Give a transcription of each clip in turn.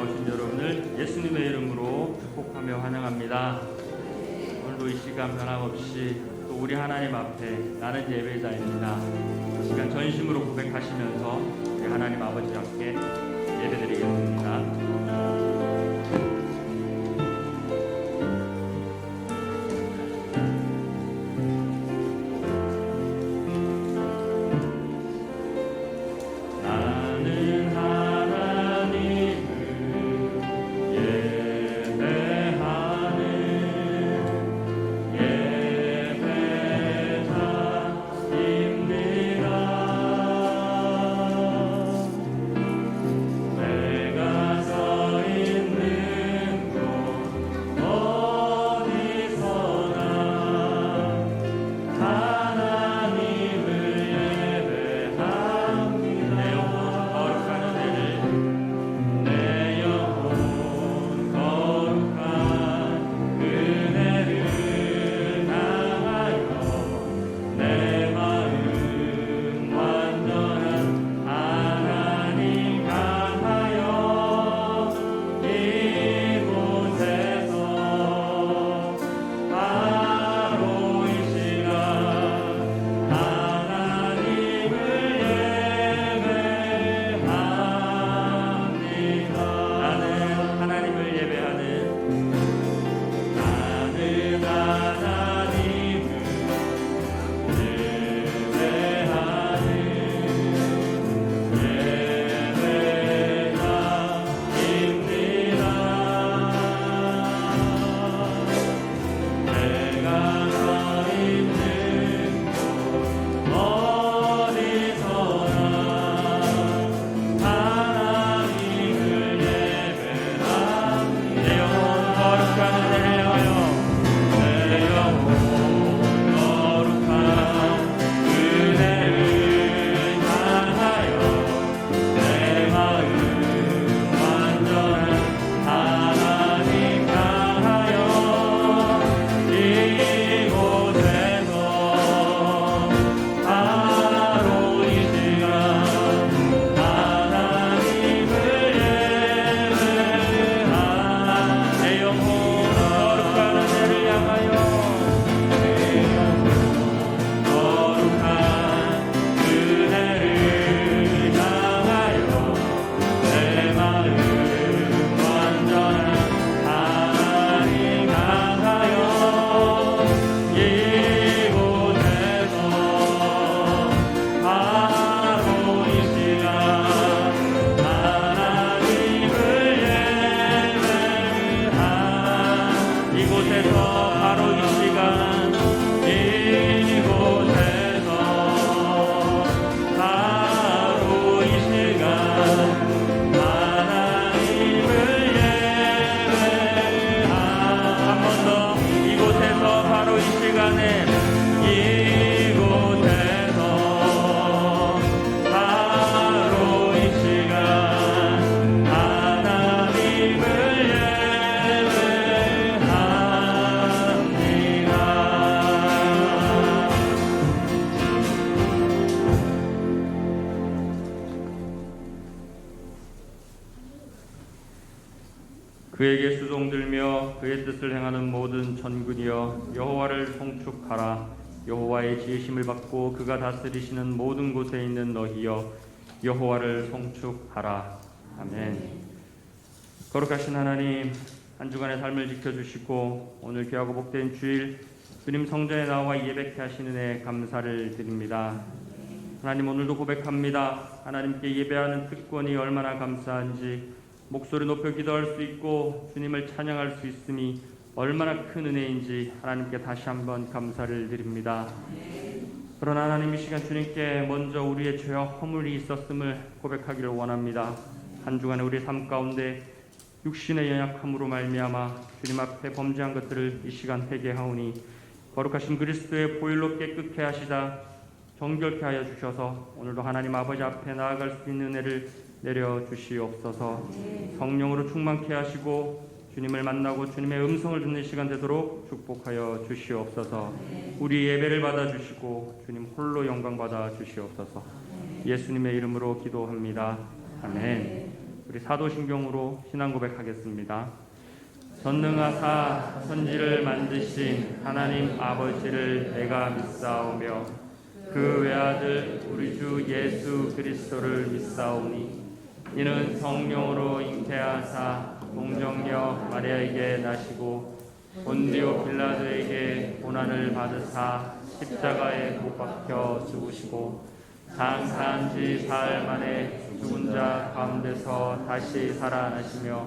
나오신 여러분을 예수님의 이름으로 축복하며 환영합니다. 오늘도 이 시간 변함없이 또 우리 하나님 앞에 나는 예배자입니다. 이 시간 전심으로 고백하시면서 우리 하나님 아버지 앞에 예배드리겠습니다. 그에게 수종들며 그의 뜻을 행하는 모든 천군이여 여호와를 송축하라. 여호와의 지으심을 받고 그가 다스리시는 모든 곳에 있는 너희여 여호와를 송축하라. 아멘. 거룩하신 하나님, 한 주간의 삶을 지켜주시고 오늘 귀하고 복된 주일 주님 성전에 나와 예배케 하시는 은혜 감사를 드립니다. 하나님, 오늘도 고백합니다. 하나님께 예배하는 특권이 얼마나 감사한지, 목소리 높여 기도할 수 있고 주님을 찬양할 수 있음이 얼마나 큰 은혜인지 하나님께 다시 한번 감사를 드립니다. 그러나 하나님, 이 시간 주님께 먼저 우리의 죄와 허물이 있었음을 고백하기를 원합니다. 한 주간의 우리 삶 가운데 육신의 연약함으로 말미암아 주님 앞에 범죄한 것들을 이 시간 회개하오니 거룩하신 그리스도의 보혈로 깨끗게 하시다 정결케 하여 주셔서 오늘도 하나님 아버지 앞에 나아갈 수 있는 은혜를 내려 주시옵소서. 성령으로 충만케 하시고 주님을 만나고 주님의 음성을 듣는 시간 되도록 축복하여 주시옵소서. 우리 예배를 받아주시고 주님 홀로 영광 받아 주시옵소서. 예수님의 이름으로 기도합니다. 아멘. 우리 사도신경으로 신앙 고백하겠습니다. 전능하사 천지를 만드신 하나님 아버지를 내가 믿사오며 그 외아들 우리 주 예수 그리스도를 믿사오니 이는 성령으로 잉태하사 동정녀 마리아에게 나시고 본디오 빌라도에게 고난을 받으사 십자가에 못 박혀 죽으시고 장사한 지 사흘 만에 죽은 자 가운데서 다시 살아나시며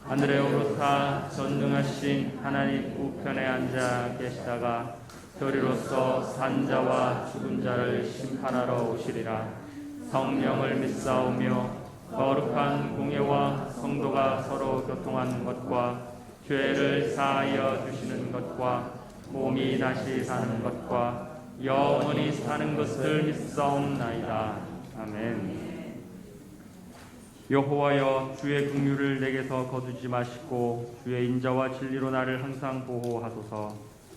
하늘에 오르사 전능하신 하나님 우편에 앉아 계시다가 저리로서 산 자와 죽은 자를 심판하러 오시리라. 성령을 믿사오며 거룩한 공예와 성도가 서로 교통하는 것과 죄를 사하여 주시는 것과 몸이 다시 사는 것과 영원히 사는 것을 믿사옵나이다. 아멘. 여호와여, 주의 긍휼을 내게서 거두지 마시고 주의 인자와 진리로 나를 항상 보호하소서.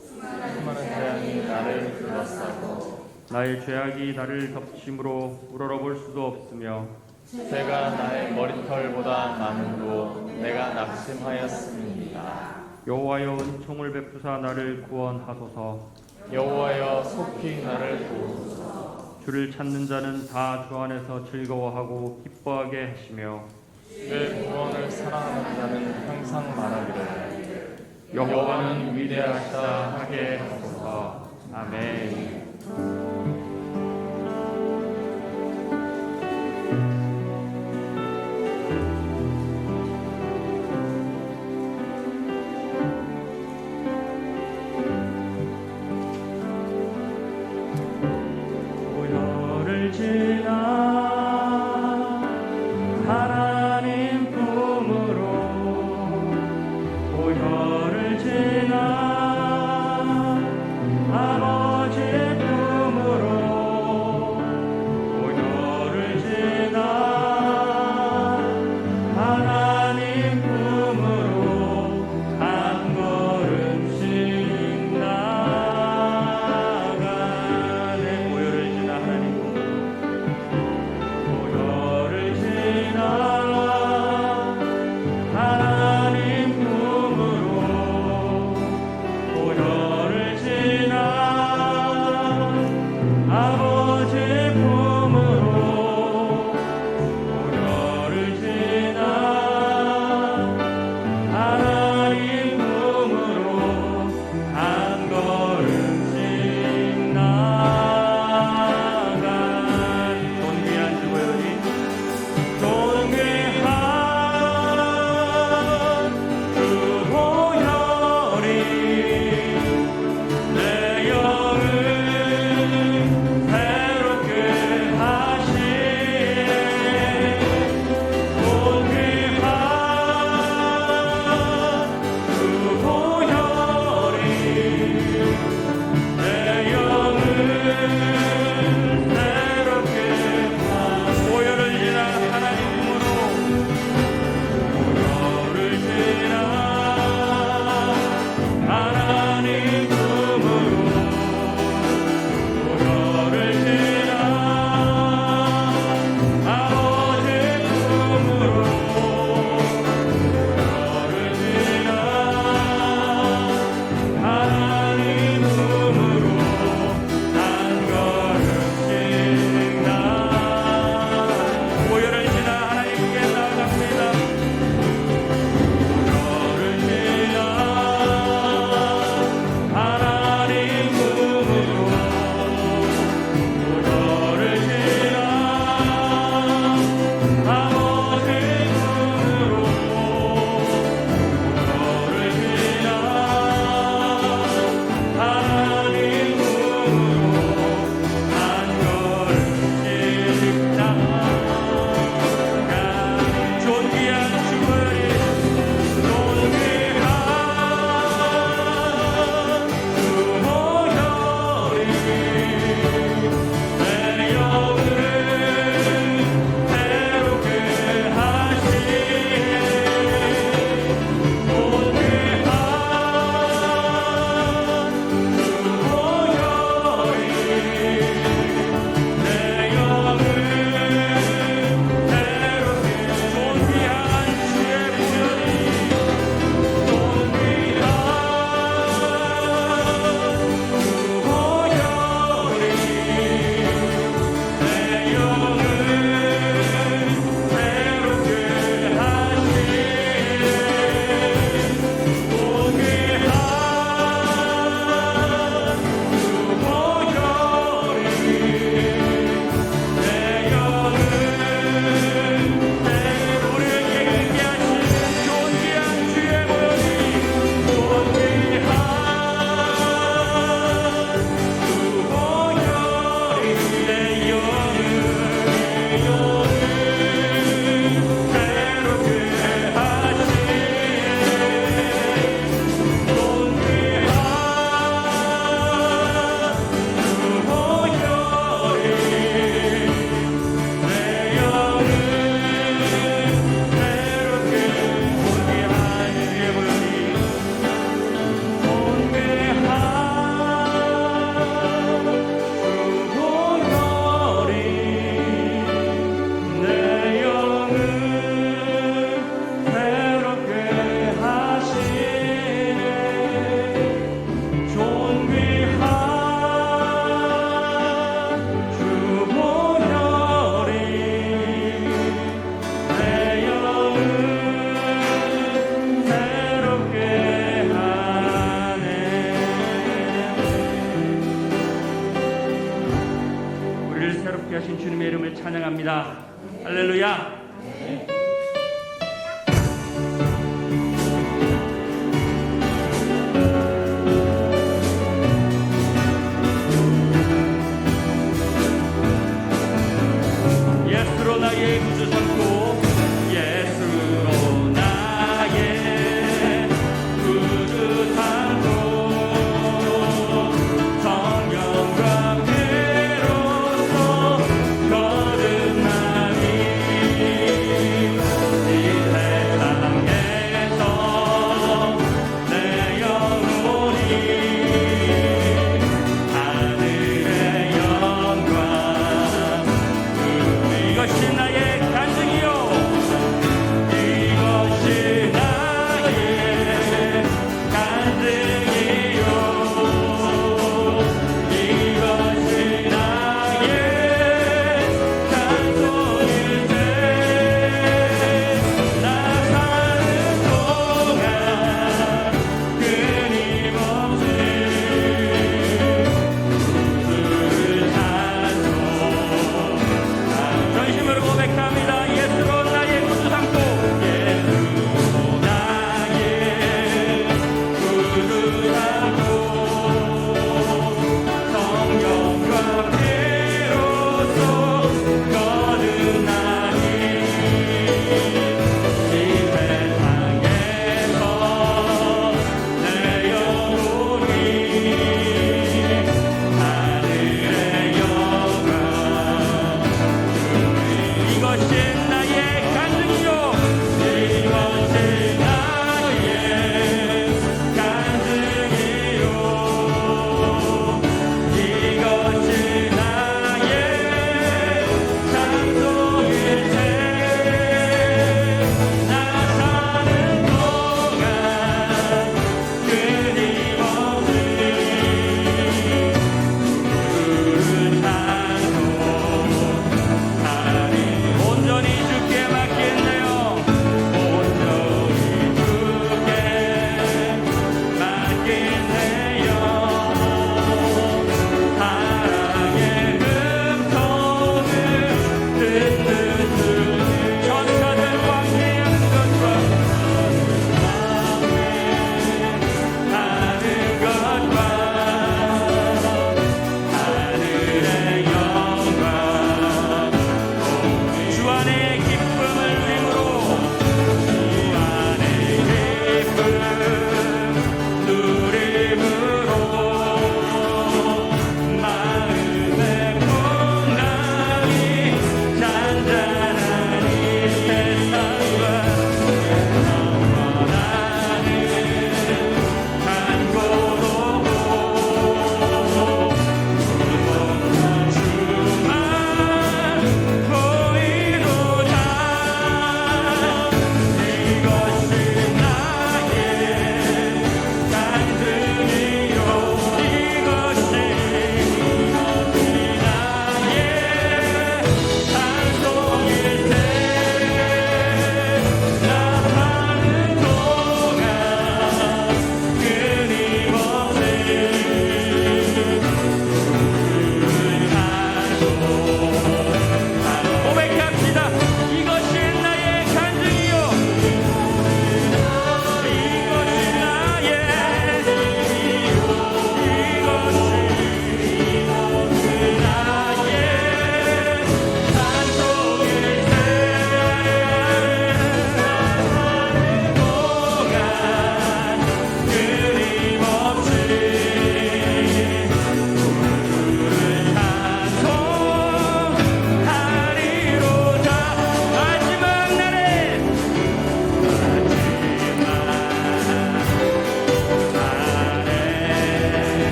수많은 재앙이 나를 둘러싸고 나의 죄악이 나를 덮침으로 우러러볼 수도 없으며 죄가 나의 머리털보다 많음으로 내가 낙심하였습니다. 여호와여, 은총을 베푸사 나를 구원하소서. 여호와여, 속히 나를 도우소서. 주를 찾는 자는 다 주 안에서 즐거워하고 기뻐하게 하시며 주의 구원을 사랑하는 자는 항상 말하기를 여호와는 위대하시다 하게 하소서. 아멘. 고열을 지나 하나님 품으로 고열을 지나 아버지의 품으로 우리를 새롭게 하신 주님의 이름을 찬양합니다. 할렐루야. 예수로 나의 구주 삼고 예수로 나의 구주 삼고 성령과 피로써 거듭나니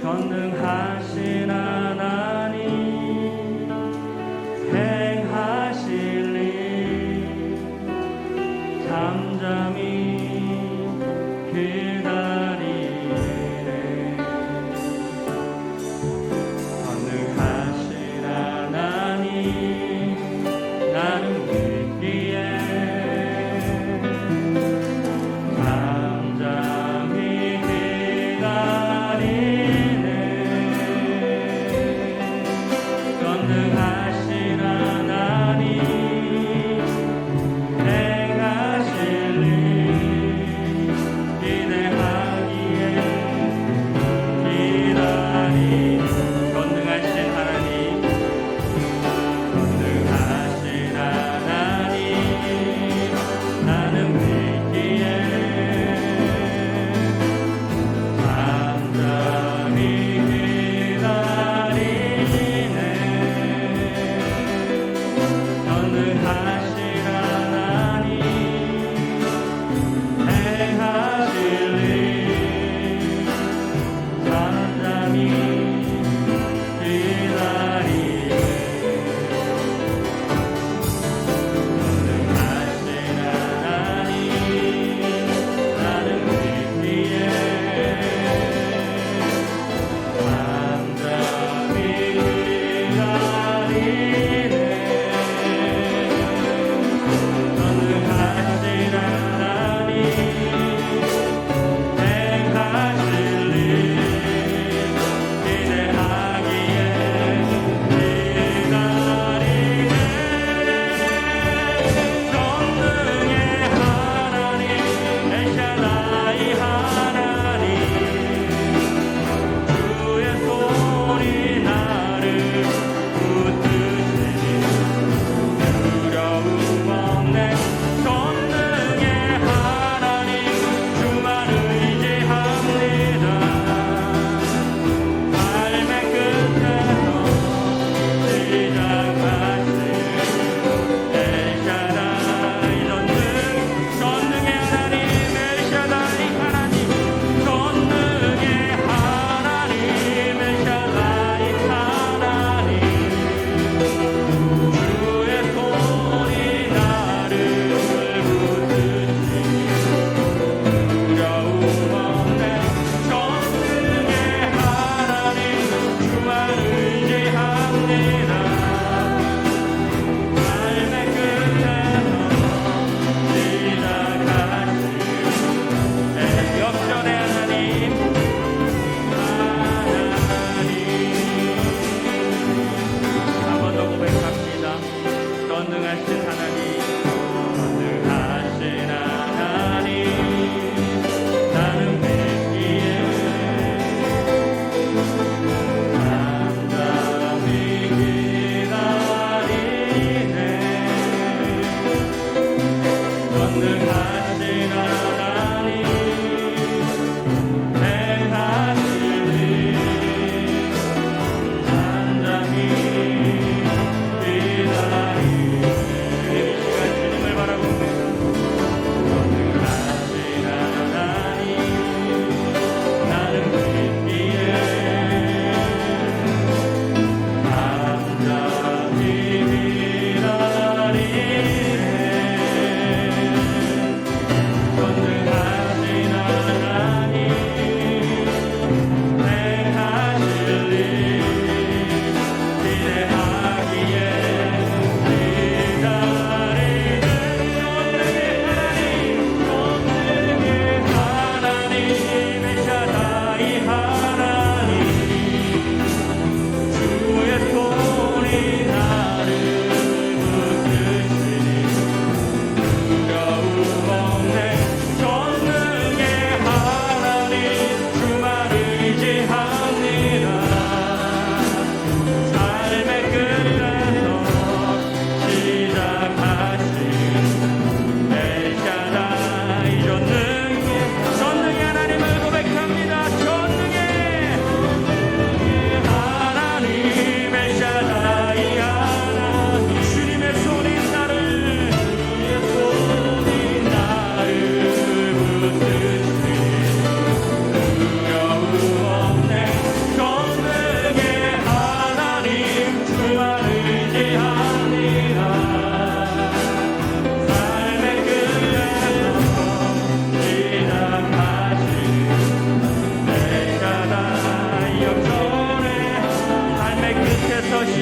전능하신 하나님 행하실 일 잠잠히 기다리네. 전능하신 하나님 나는 믿기에 잠잠히 기다리네.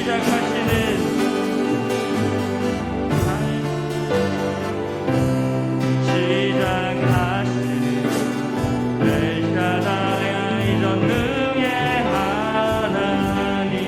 시작하시는 엘샤다이 전능의 하나님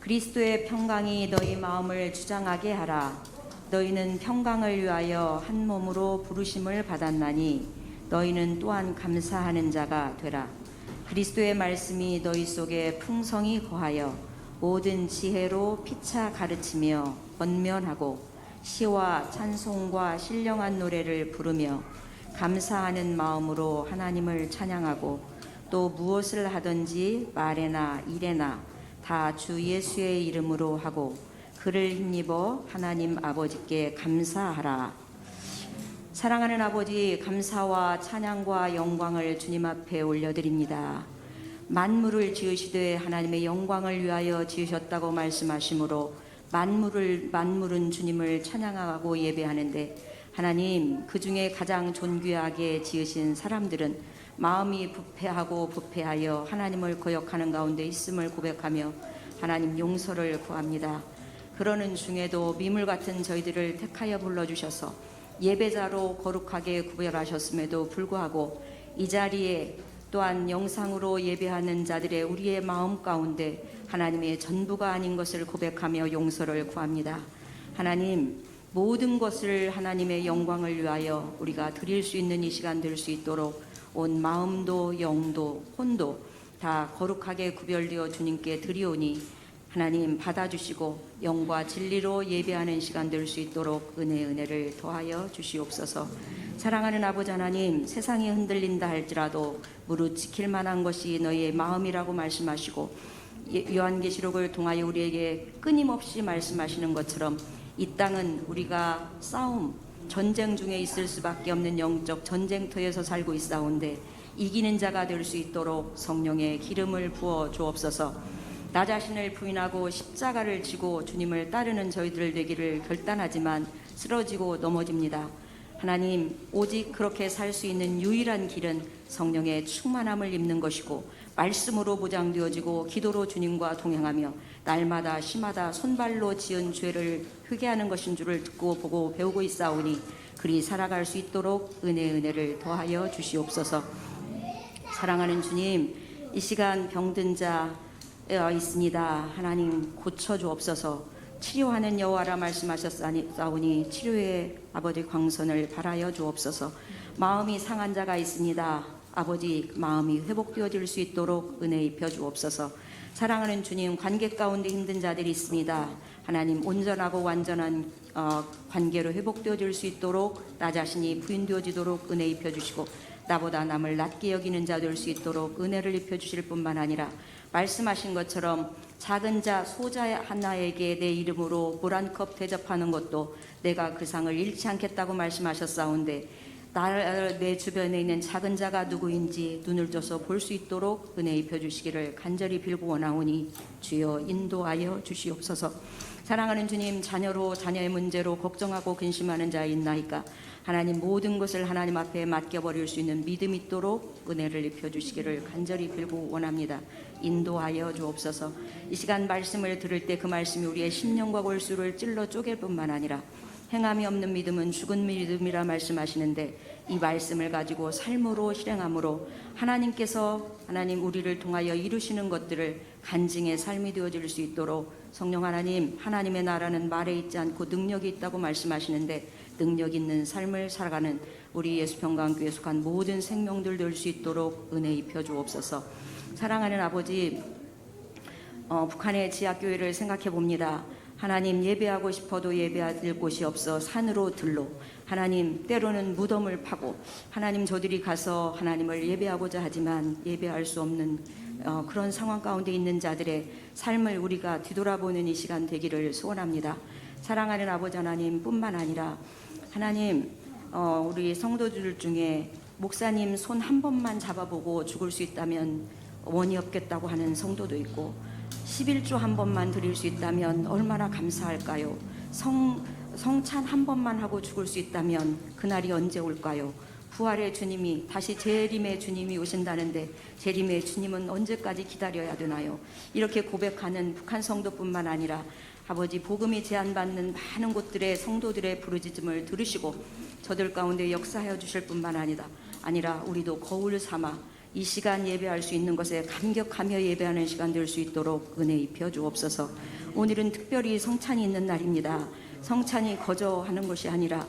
그리스도의 평강이 너희 마음을 주장하게 하라. 너희는 평강을 위하여 한 몸으로 부르심을 받았나니 너희는 또한 감사하는 자가 되라. 그리스도의 말씀이 너희 속에 풍성히 거하여 모든 지혜로 피차 가르치며 권면하고 시와 찬송과 신령한 노래를 부르며 감사하는 마음으로 하나님을 찬양하고 또 무엇을 하든지 말에나 일에나 다 주 예수의 이름으로 하고 그를 힘입어 하나님 아버지께 감사하라. 사랑하는 아버지, 감사와 찬양과 영광을 주님 앞에 올려드립니다. 만물을 지으시되 하나님의 영광을 위하여 지으셨다고 말씀하시므로 만물은 주님을 찬양하고 예배하는데 하나님, 그 중에 가장 존귀하게 지으신 사람들은 마음이 부패하고 부패하여 하나님을 거역하는 가운데 있음을 고백하며 하나님 용서를 구합니다. 그러는 중에도 미물 같은 저희들을 택하여 불러주셔서 예배자로 거룩하게 구별하셨음에도 불구하고 이 자리에 또한 영상으로 예배하는 자들의 우리의 마음 가운데 하나님의 전부가 아닌 것을 고백하며 용서를 구합니다. 하나님, 모든 것을 하나님의 영광을 위하여 우리가 드릴 수 있는 이 시간 될 수 있도록 온 마음도 영도 혼도 다 거룩하게 구별되어 주님께 드리오니 하나님 받아주시고 영과 진리로 예배하는 시간 될 수 있도록 은혜를 더하여 주시옵소서. 사랑하는 아버지 하나님, 세상이 흔들린다 할지라도 무릇 지킬 만한 것이 너희의 마음이라고 말씀하시고 요한계시록을 통하여 우리에게 끊임없이 말씀하시는 것처럼 이 땅은 우리가 싸움, 전쟁 중에 있을 수밖에 없는 영적 전쟁터에서 살고 있사온데 이기는 자가 될 수 있도록 성령의 기름을 부어 주옵소서. 나 자신을 부인하고 십자가를 지고 주님을 따르는 저희들 되기를 결단하지만 쓰러지고 넘어집니다. 하나님, 오직 그렇게 살 수 있는 유일한 길은 성령의 충만함을 입는 것이고 말씀으로 보장되어지고 기도로 주님과 동행하며 날마다 시마다 손발로 지은 죄를 회개하는 것인 줄을 듣고 보고 배우고 있사오니 그리 살아갈 수 있도록 은혜를 더하여 주시옵소서. 사랑하는 주님, 이 시간 병든 자 있습니다. 하나님 고쳐 주옵소서. 치료하는 여호와라 말씀하셨사오니 치료의 아버지 광선을 발하여 주옵소서. 마음이 상한 자가 있습니다. 아버지, 마음이 회복되어질 수 있도록 은혜 입혀 주옵소서. 사랑하는 주님, 관계 가운데 힘든 자들이 있습니다. 하나님, 온전하고 완전한 관계로 회복되어질 수 있도록 나 자신이 부인되어지도록 은혜 입혀 주시고 나보다 남을 낮게 여기는 자 될 수 있도록 은혜를 입혀 주실 뿐만 아니라 말씀하신 것처럼 작은 자 소자 하나에게 내 이름으로 물 한 컵 대접하는 것도 내가 그 상을 잃지 않겠다고 말씀하셨사온데 내 주변에 있는 작은 자가 누구인지 눈을 떠서 볼 수 있도록 은혜 입혀 주시기를 간절히 빌고 원하오니 주여 인도하여 주시옵소서. 사랑하는 주님, 자녀의 문제로 걱정하고 근심하는 자 있나이까 하나님, 모든 것을 하나님 앞에 맡겨버릴 수 있는 믿음 있도록 은혜를 입혀 주시기를 간절히 빌고 원합니다. 인도하여 주옵소서. 이 시간 말씀을 들을 때 그 말씀이 우리의 심령과 골수를 찔러 쪼갤 뿐만 아니라 행함이 없는 믿음은 죽은 믿음이라 말씀하시는데 이 말씀을 가지고 삶으로 실행함으로 하나님께서 우리를 통하여 이루시는 것들을 간증의 삶이 되어질 수 있도록 성령 하나님, 하나님의 나라는 말에 있지 않고 능력이 있다고 말씀하시는데 능력 있는 삶을 살아가는 우리 예수평강교회에 속한 모든 생명들 될 수 있도록 은혜 입혀 주옵소서. 사랑하는 아버지, 북한의 지하교회를 생각해 봅니다. 하나님, 예배하고 싶어도 예배할 곳이 없어 산으로 들로 하나님, 때로는 무덤을 파고 하나님, 저들이 가서 하나님을 예배하고자 하지만 예배할 수 없는 그런 상황 가운데 있는 자들의 삶을 우리가 뒤돌아보는 이 시간 되기를 소원합니다. 사랑하는 아버지 하나님 뿐만 아니라 하나님, 우리 성도들 중에 목사님 손 한 번만 잡아보고 죽을 수 있다면 원이 없겠다고 하는 성도도 있고 11조 한 번만 드릴 수 있다면 얼마나 감사할까요? 성찬 한 번만 하고 죽을 수 있다면 그날이 언제 올까요? 부활의 주님이 다시 재림의 주님이 오신다는데 재림의 주님은 언제까지 기다려야 되나요? 이렇게 고백하는 북한 성도뿐만 아니라 아버지, 복음이 제한받는 많은 곳들의 성도들의 부르짖음을 들으시고 저들 가운데 역사하여 주실 뿐만 아니라 우리도 거울 삼아 이 시간 예배할 수 있는 것에 감격하며 예배하는 시간 될 수 있도록 은혜 입혀 주옵소서. 오늘은 특별히 성찬이 있는 날입니다. 성찬이 거저 하는 것이 아니라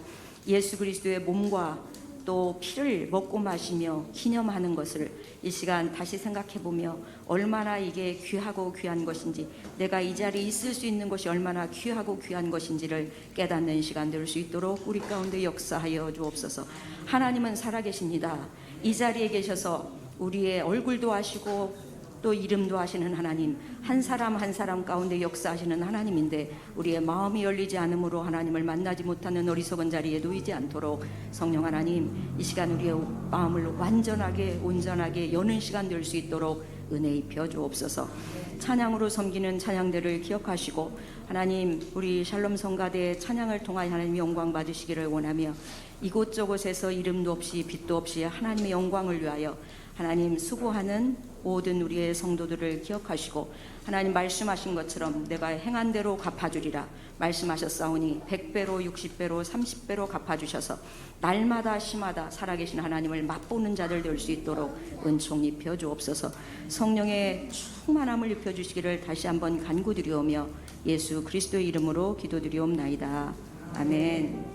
예수 그리스도의 몸과 또 피를 먹고 마시며 기념하는 것을 이 시간 다시 생각해보며 얼마나 이게 귀하고 귀한 것인지, 내가 이 자리에 있을 수 있는 것이 얼마나 귀하고 귀한 것인지를 깨닫는 시간 될 수 있도록 우리 가운데 역사하여 주옵소서. 하나님은 살아계십니다. 이 자리에 계셔서 우리의 얼굴도 아시고 또 이름도 아시는 하나님, 한 사람 한 사람 가운데 역사하시는 하나님인데 우리의 마음이 열리지 않으므로 하나님을 만나지 못하는 어리석은 자리에 놓이지 않도록 성령 하나님, 이 시간 우리의 마음을 완전하게 온전하게 여는 시간 될 수 있도록 은혜 입혀 주옵소서. 찬양으로 섬기는 찬양대를 기억하시고 하나님, 우리 샬롬 성가대의 찬양을 통하여 하나님 영광 받으시기를 원하며 이곳저곳에서 이름도 없이 빛도 없이 하나님의 영광을 위하여 하나님 수고하는 모든 우리의 성도들을 기억하시고 하나님 말씀하신 것처럼 내가 행한 대로 갚아주리라 말씀하셨사오니 100배로 60배로 30배로 갚아주셔서 날마다 시마다 살아계신 하나님을 맛보는 자들 될 수 있도록 은총 입혀 주옵소서. 성령의 충만함을 입혀 주시기를 다시 한번 간구드리오며 예수 그리스도의 이름으로 기도드리옵나이다. 아멘.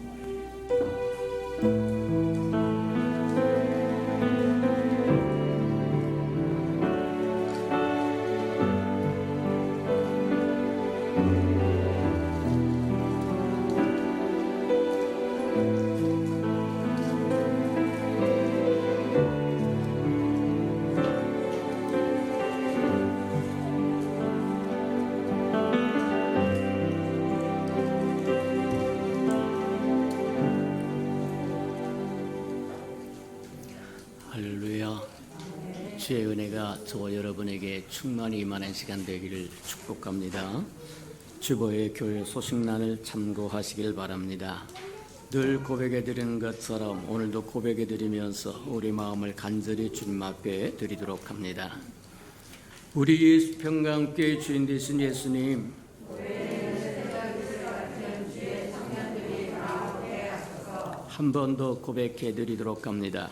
할렐루야. 주의 은혜가 저와 여러분에게 충만히 임하는 시간 되기를 축복합니다. 주보의 교회 소식란을 참고하시길 바랍니다. 늘 고백해 드리는 것처럼 오늘도 고백해 드리면서 우리 마음을 간절히 주님 앞에 드리도록 합니다. 우리 예수 평강교회 주인 되신 예수님, 한 번 더 고백해 드리도록 합니다.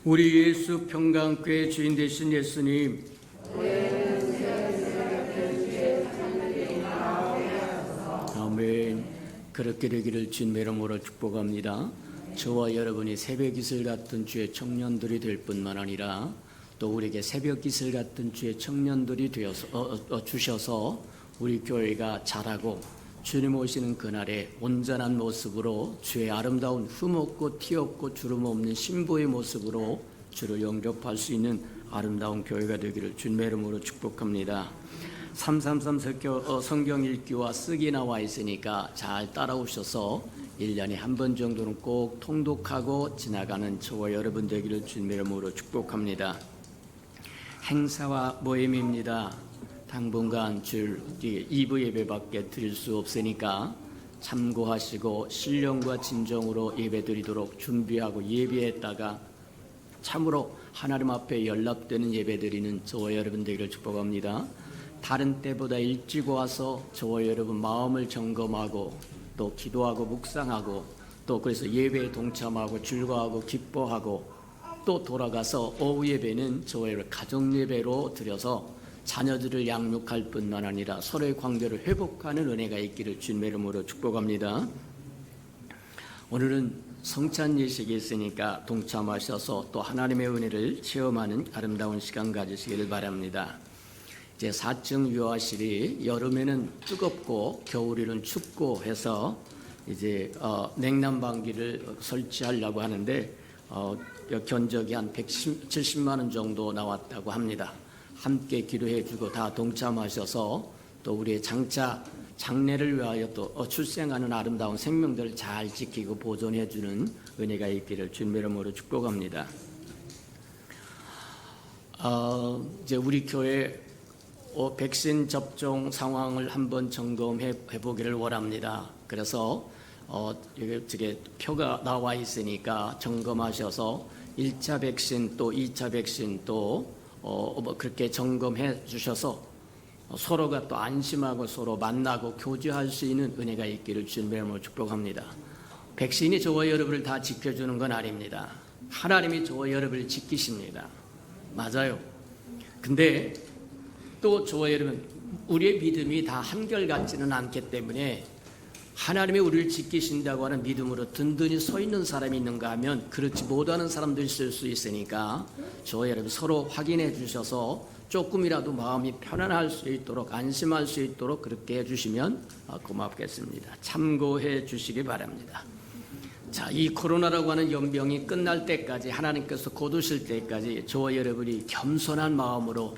우리 예수 평강교회 주인 되신 예수님, 아멘. 그렇게 되기를 주님의 이름으로 축복합니다. 저와 여러분이 새벽 이슬 같은 주의 청년들이 될 뿐만 아니라 또 우리에게 새벽 이슬 같은 주의 청년들이 되어서 주셔서 우리 교회가 자라고 주님 오시는 그날에 온전한 모습으로 주의 아름다운 흠 없고 티 없고 주름 없는 신부의 모습으로 주를 영접할 수 있는 아름다운 교회가 되기를 주님의 이름으로 축복합니다. 333 성경 읽기와 쓰기 나와 있으니까 잘 따라오셔서 1년에 한 번 정도는 꼭 통독하고 지나가는 저와 여러분 되기를 주님의 이름으로 축복합니다. 행사와 모임입니다. 당분간 줄 2부 예배밖에 드릴 수 없으니까 참고하시고 신령과 진정으로 예배드리도록 준비하고 예배했다가 참으로 하나님 앞에 연락되는 예배드리는 저와 여러분 되기를 축복합니다. 다른 때보다 일찍 와서 저와 여러분 마음을 점검하고 또 기도하고 묵상하고 또 그래서 예배에 동참하고 즐거워하고 기뻐하고 또 돌아가서 오후 예배는 저와 여러분 가정 예배로 드려서 자녀들을 양육할 뿐만 아니라 서로의 관계를 회복하는 은혜가 있기를 주님의 이름으로 축복합니다. 오늘은 성찬 예식이 있으니까 동참하셔서 또 하나님의 은혜를 체험하는 아름다운 시간 가지시기를 바랍니다. 이제 4층 유아실이 여름에는 뜨겁고 겨울에는 춥고 해서 이제 냉난방기를 설치하려고 하는데 견적이 한 170만 원 정도 나왔다고 합니다. 함께 기도해주고 다 동참하셔서 또 우리의 장래를 위하여 또 출생하는 아름다운 생명들을 잘 지키고 보존해주는 은혜가 있기를 주님의 이름으로 축복합니다. 이제 우리 교회 백신 접종 상황을 한번 점검해 보기를 원합니다. 그래서 이게 표가 나와 있으니까 점검하셔서 1차 백신 또 2차 백신 또 그렇게 점검해 주셔서 서로가 또 안심하고 서로 만나고 교제할 수 있는 은혜가 있기를 주님의 이름으로 축복합니다. 백신이 저와 여러분을 다 지켜주는 건 아닙니다. 하나님이 저와 여러분을 지키십니다. 맞아요. 근데 또 저와 여러분, 우리의 믿음이 다 한결같지는 않기 때문에 하나님이 우리를 지키신다고 하는 믿음으로 든든히 서 있는 사람이 있는가 하면 그렇지 못하는 사람도 있을 수 있으니까 저와 여러분 서로 확인해 주셔서 조금이라도 마음이 편안할 수 있도록, 안심할 수 있도록 그렇게 해주시면 고맙겠습니다. 참고해 주시기 바랍니다. 자, 이 코로나라고 하는 연병이 끝날 때까지, 하나님께서 거두실 때까지 저와 여러분이 겸손한 마음으로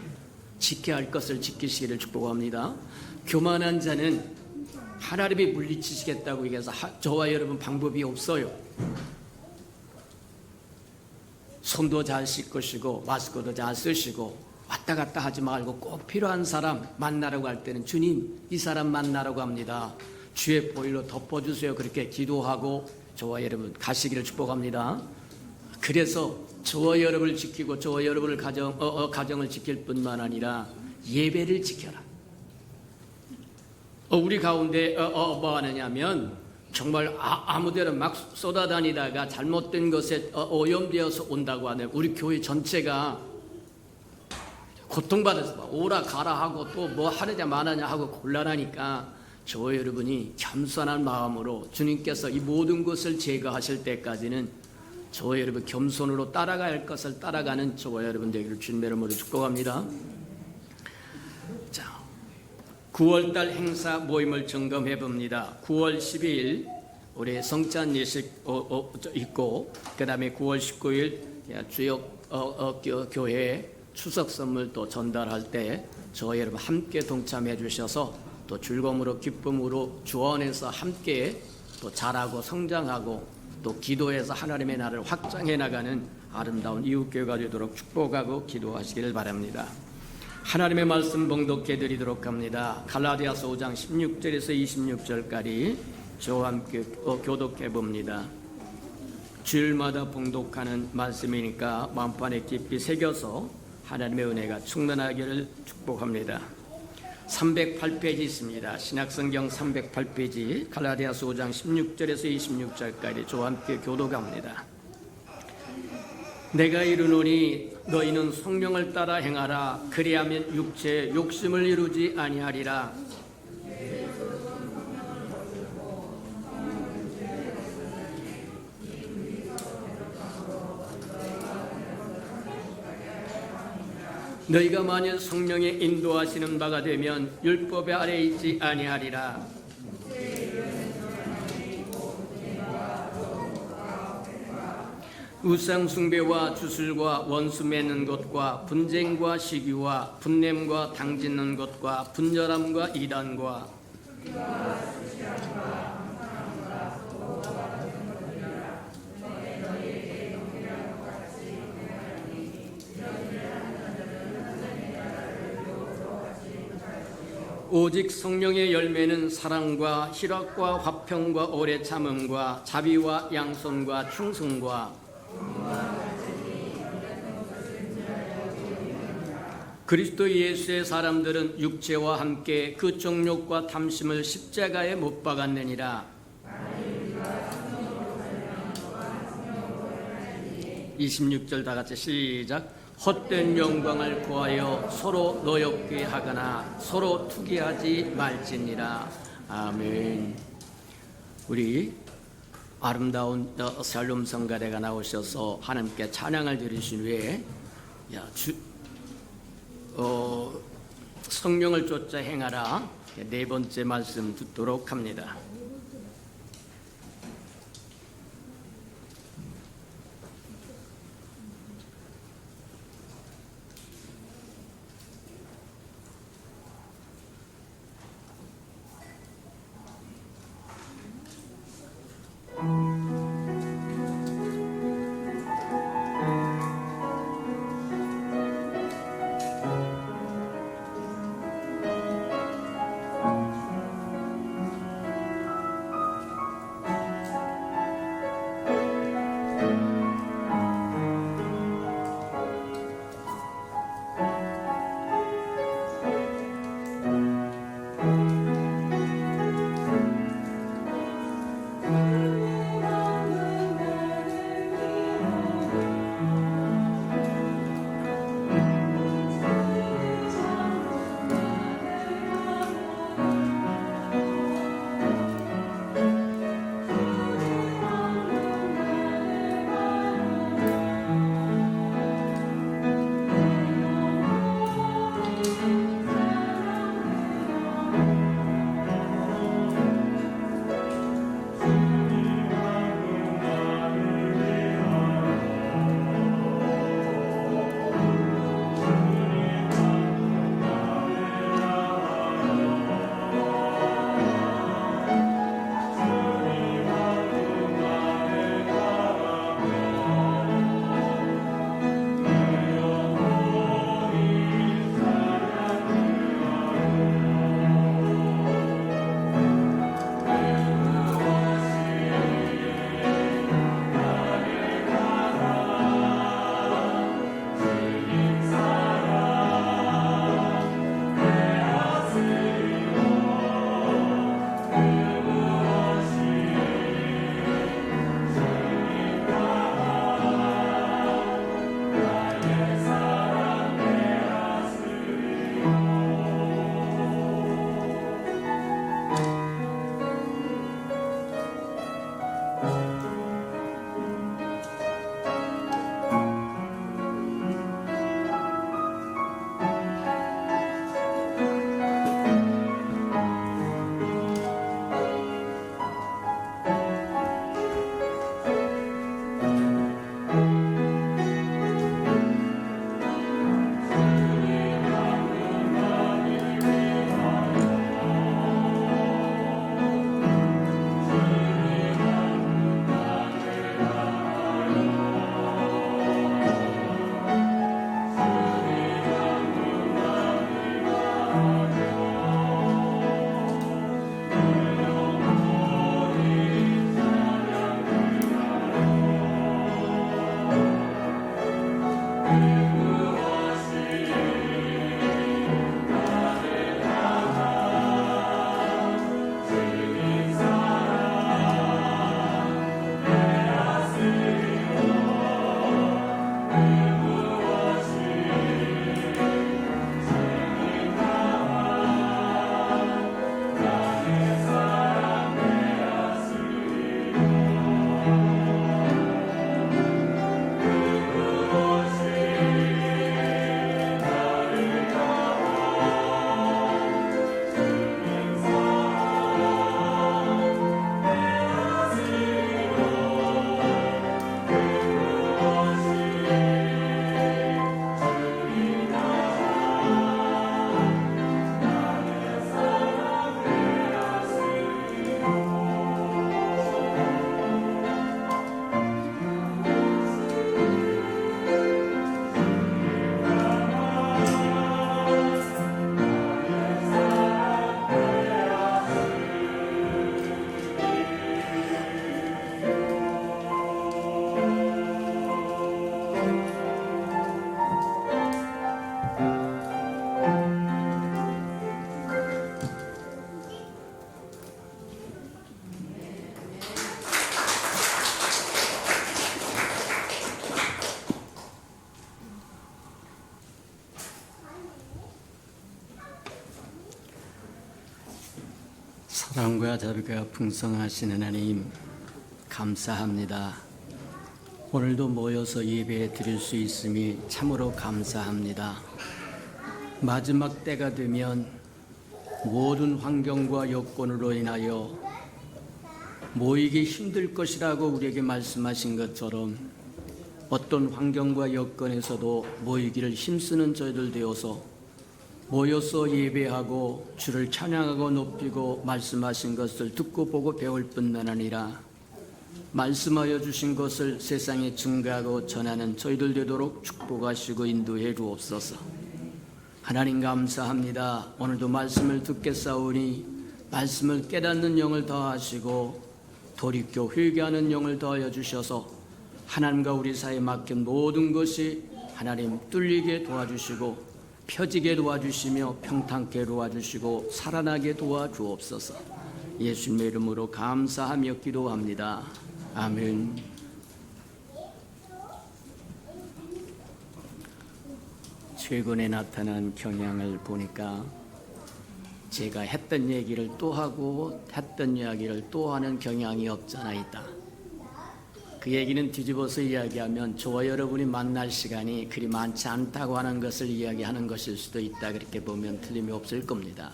지켜야 할 것을 지키시기를 축복합니다. 교만한 자는 하나님이 물리치시겠다고 얘기해서 저와 여러분 방법이 없어요. 손도 잘 씻으시고 마스크도 잘 쓰시고 왔다 갔다 하지 말고 꼭 필요한 사람 만나라고 할 때는 주님, 이 사람 만나라고 합니다. 주의 보혈로 덮어주세요. 그렇게 기도하고 저와 여러분 가시기를 축복합니다. 그래서 저와 여러분을 지키고 저와 여러분을 가정을 지킬 뿐만 아니라 예배를 지켜라. 우리 가운데 뭐 하느냐면 정말 아무데나 막 쏟아다니다가 잘못된 것에 오염되어서 온다고 하는 우리 교회 전체가 고통받아서 오라 가라 하고 또 뭐 하느냐 마느냐 하고 곤란하니까 저와 여러분이 겸손한 마음으로 주님께서 이 모든 것을 제거하실 때까지는 저와 여러분 겸손으로 따라가야 할 것을 따라가는 저와 여러분 되기를 주님의 이름으로 축복합니다. 자, 9월달 행사 모임을 점검해 봅니다. 9월 12일 우리 성찬 예식 있고, 그 다음에 9월 19일 주역 교회 추석 선물 또 전달할 때 저와 여러분 함께 동참해 주셔서 또 즐거움으로 기쁨으로 주원해서 함께 또 자라고 성장하고 또 기도해서 하나님의 나라를 확장해 나가는 아름다운 이웃교회가 되도록 축복하고 기도하시기를 바랍니다. 하나님의 말씀 봉독해 드리도록 합니다. 갈라디아서 5장 16절에서 26절까지 저와 함께 교독해 봅니다. 주일마다 봉독하는 말씀이니까 마음판에 깊이 새겨서 하나님의 은혜가 충만하기를 축복합니다. 308페이지 있습니다. 신약성경 308페이지 갈라디아서 5장 16절에서 26절까지 저와 함께 교독합니다. 내가 이르노니 너희는 성령을 따라 행하라. 그리하면 육체의 욕심을 이루지 아니하리라. 너희가 만일 성령의 인도하시는 바가 되면 율법의 아래에 있지 아니하리라. 우상 숭배와 주술과 원수 맺는 것과 분쟁과 시기와 분냄과 당짓는 것과 분절함과 이단과 오직 성령의 열매는 사랑과 희락과 화평과 오래 참음과 자비와 양손과 충성과 그리스도 예수의 사람들은 육체와 함께 그 정욕과 탐심을 십자가에 못 박았느니라. 26절 다 같이 시작. 헛된 영광을 구하여 서로 노엽게 하거나 서로 투기하지 말지니라. 아멘. 우리 아름다운 샬롬 성가대가 나오셔서 하나님께 찬양을 드리신 후에 성령을 쫓아 행하라. 네 번째 말씀 듣도록 합니다. 사랑과 자비가 풍성하신 하나님 감사합니다. 오늘도 모여서 예배 드릴 수 있음이 참으로 감사합니다. 마지막 때가 되면 모든 환경과 여건으로 인하여 모이기 힘들 것이라고 우리에게 말씀하신 것처럼 어떤 환경과 여건에서도 모이기를 힘쓰는 저희들 되어서 모여서 예배하고 주를 찬양하고 높이고 말씀하신 것을 듣고 보고 배울 뿐만 아니라 말씀하여 주신 것을 세상에 증거하고 전하는 저희들 되도록 축복하시고 인도해 주옵소서. 하나님 감사합니다. 오늘도 말씀을 듣겠사오니 말씀을 깨닫는 영을 더하시고 돌이켜 회개하는 영을 더하여 주셔서 하나님과 우리 사이에 막힌 모든 것이 하나님 뚫리게 도와주시고 펴지게 도와주시며 평탄케 도와주시고 살아나게 도와주옵소서. 예수님의 이름으로 감사하며 기도합니다. 아멘. 최근에 나타난 경향을 보니까 제가 했던 얘기를 또 하고 했던 이야기를 또 하는 경향이 없잖아 있다. 그 얘기는 뒤집어서 이야기하면 저와 여러분이 만날 시간이 그리 많지 않다고 하는 것을 이야기하는 것일 수도 있다. 그렇게 보면 틀림이 없을 겁니다.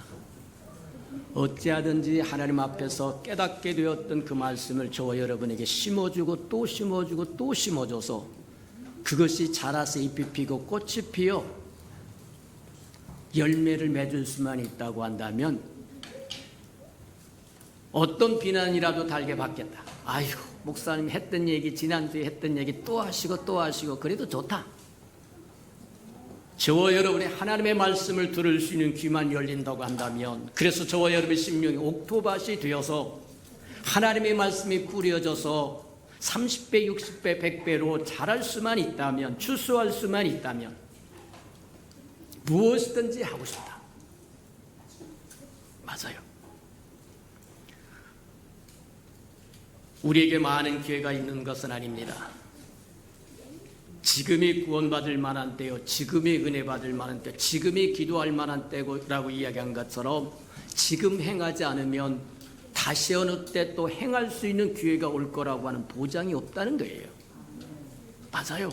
어찌하든지 하나님 앞에서 깨닫게 되었던 그 말씀을 저와 여러분에게 심어주고 또 심어주고 또 심어줘서 그것이 자라서 잎이 피고 꽃이 피어 열매를 맺을 수만 있다고 한다면 어떤 비난이라도 달게 받겠다. 아휴, 목사님 했던 얘기, 지난주에 했던 얘기 또 하시고 그래도 좋다. 저와 여러분의 하나님의 말씀을 들을 수 있는 귀만 열린다고 한다면, 그래서 저와 여러분의 심령이 옥토밭이 되어서 하나님의 말씀이 뿌려져서 30배, 60배, 100배로 자랄 수만 있다면, 추수할 수만 있다면 무엇이든지 하고 싶다. 맞아요. 우리에게 많은 기회가 있는 것은 아닙니다. 지금이 구원받을 만한 때요, 지금이 은혜 받을 만한 때, 지금이 기도할 만한 때라고 이야기한 것처럼 지금 행하지 않으면 다시 어느 때 또 행할 수 있는 기회가 올 거라고 하는 보장이 없다는 거예요. 맞아요.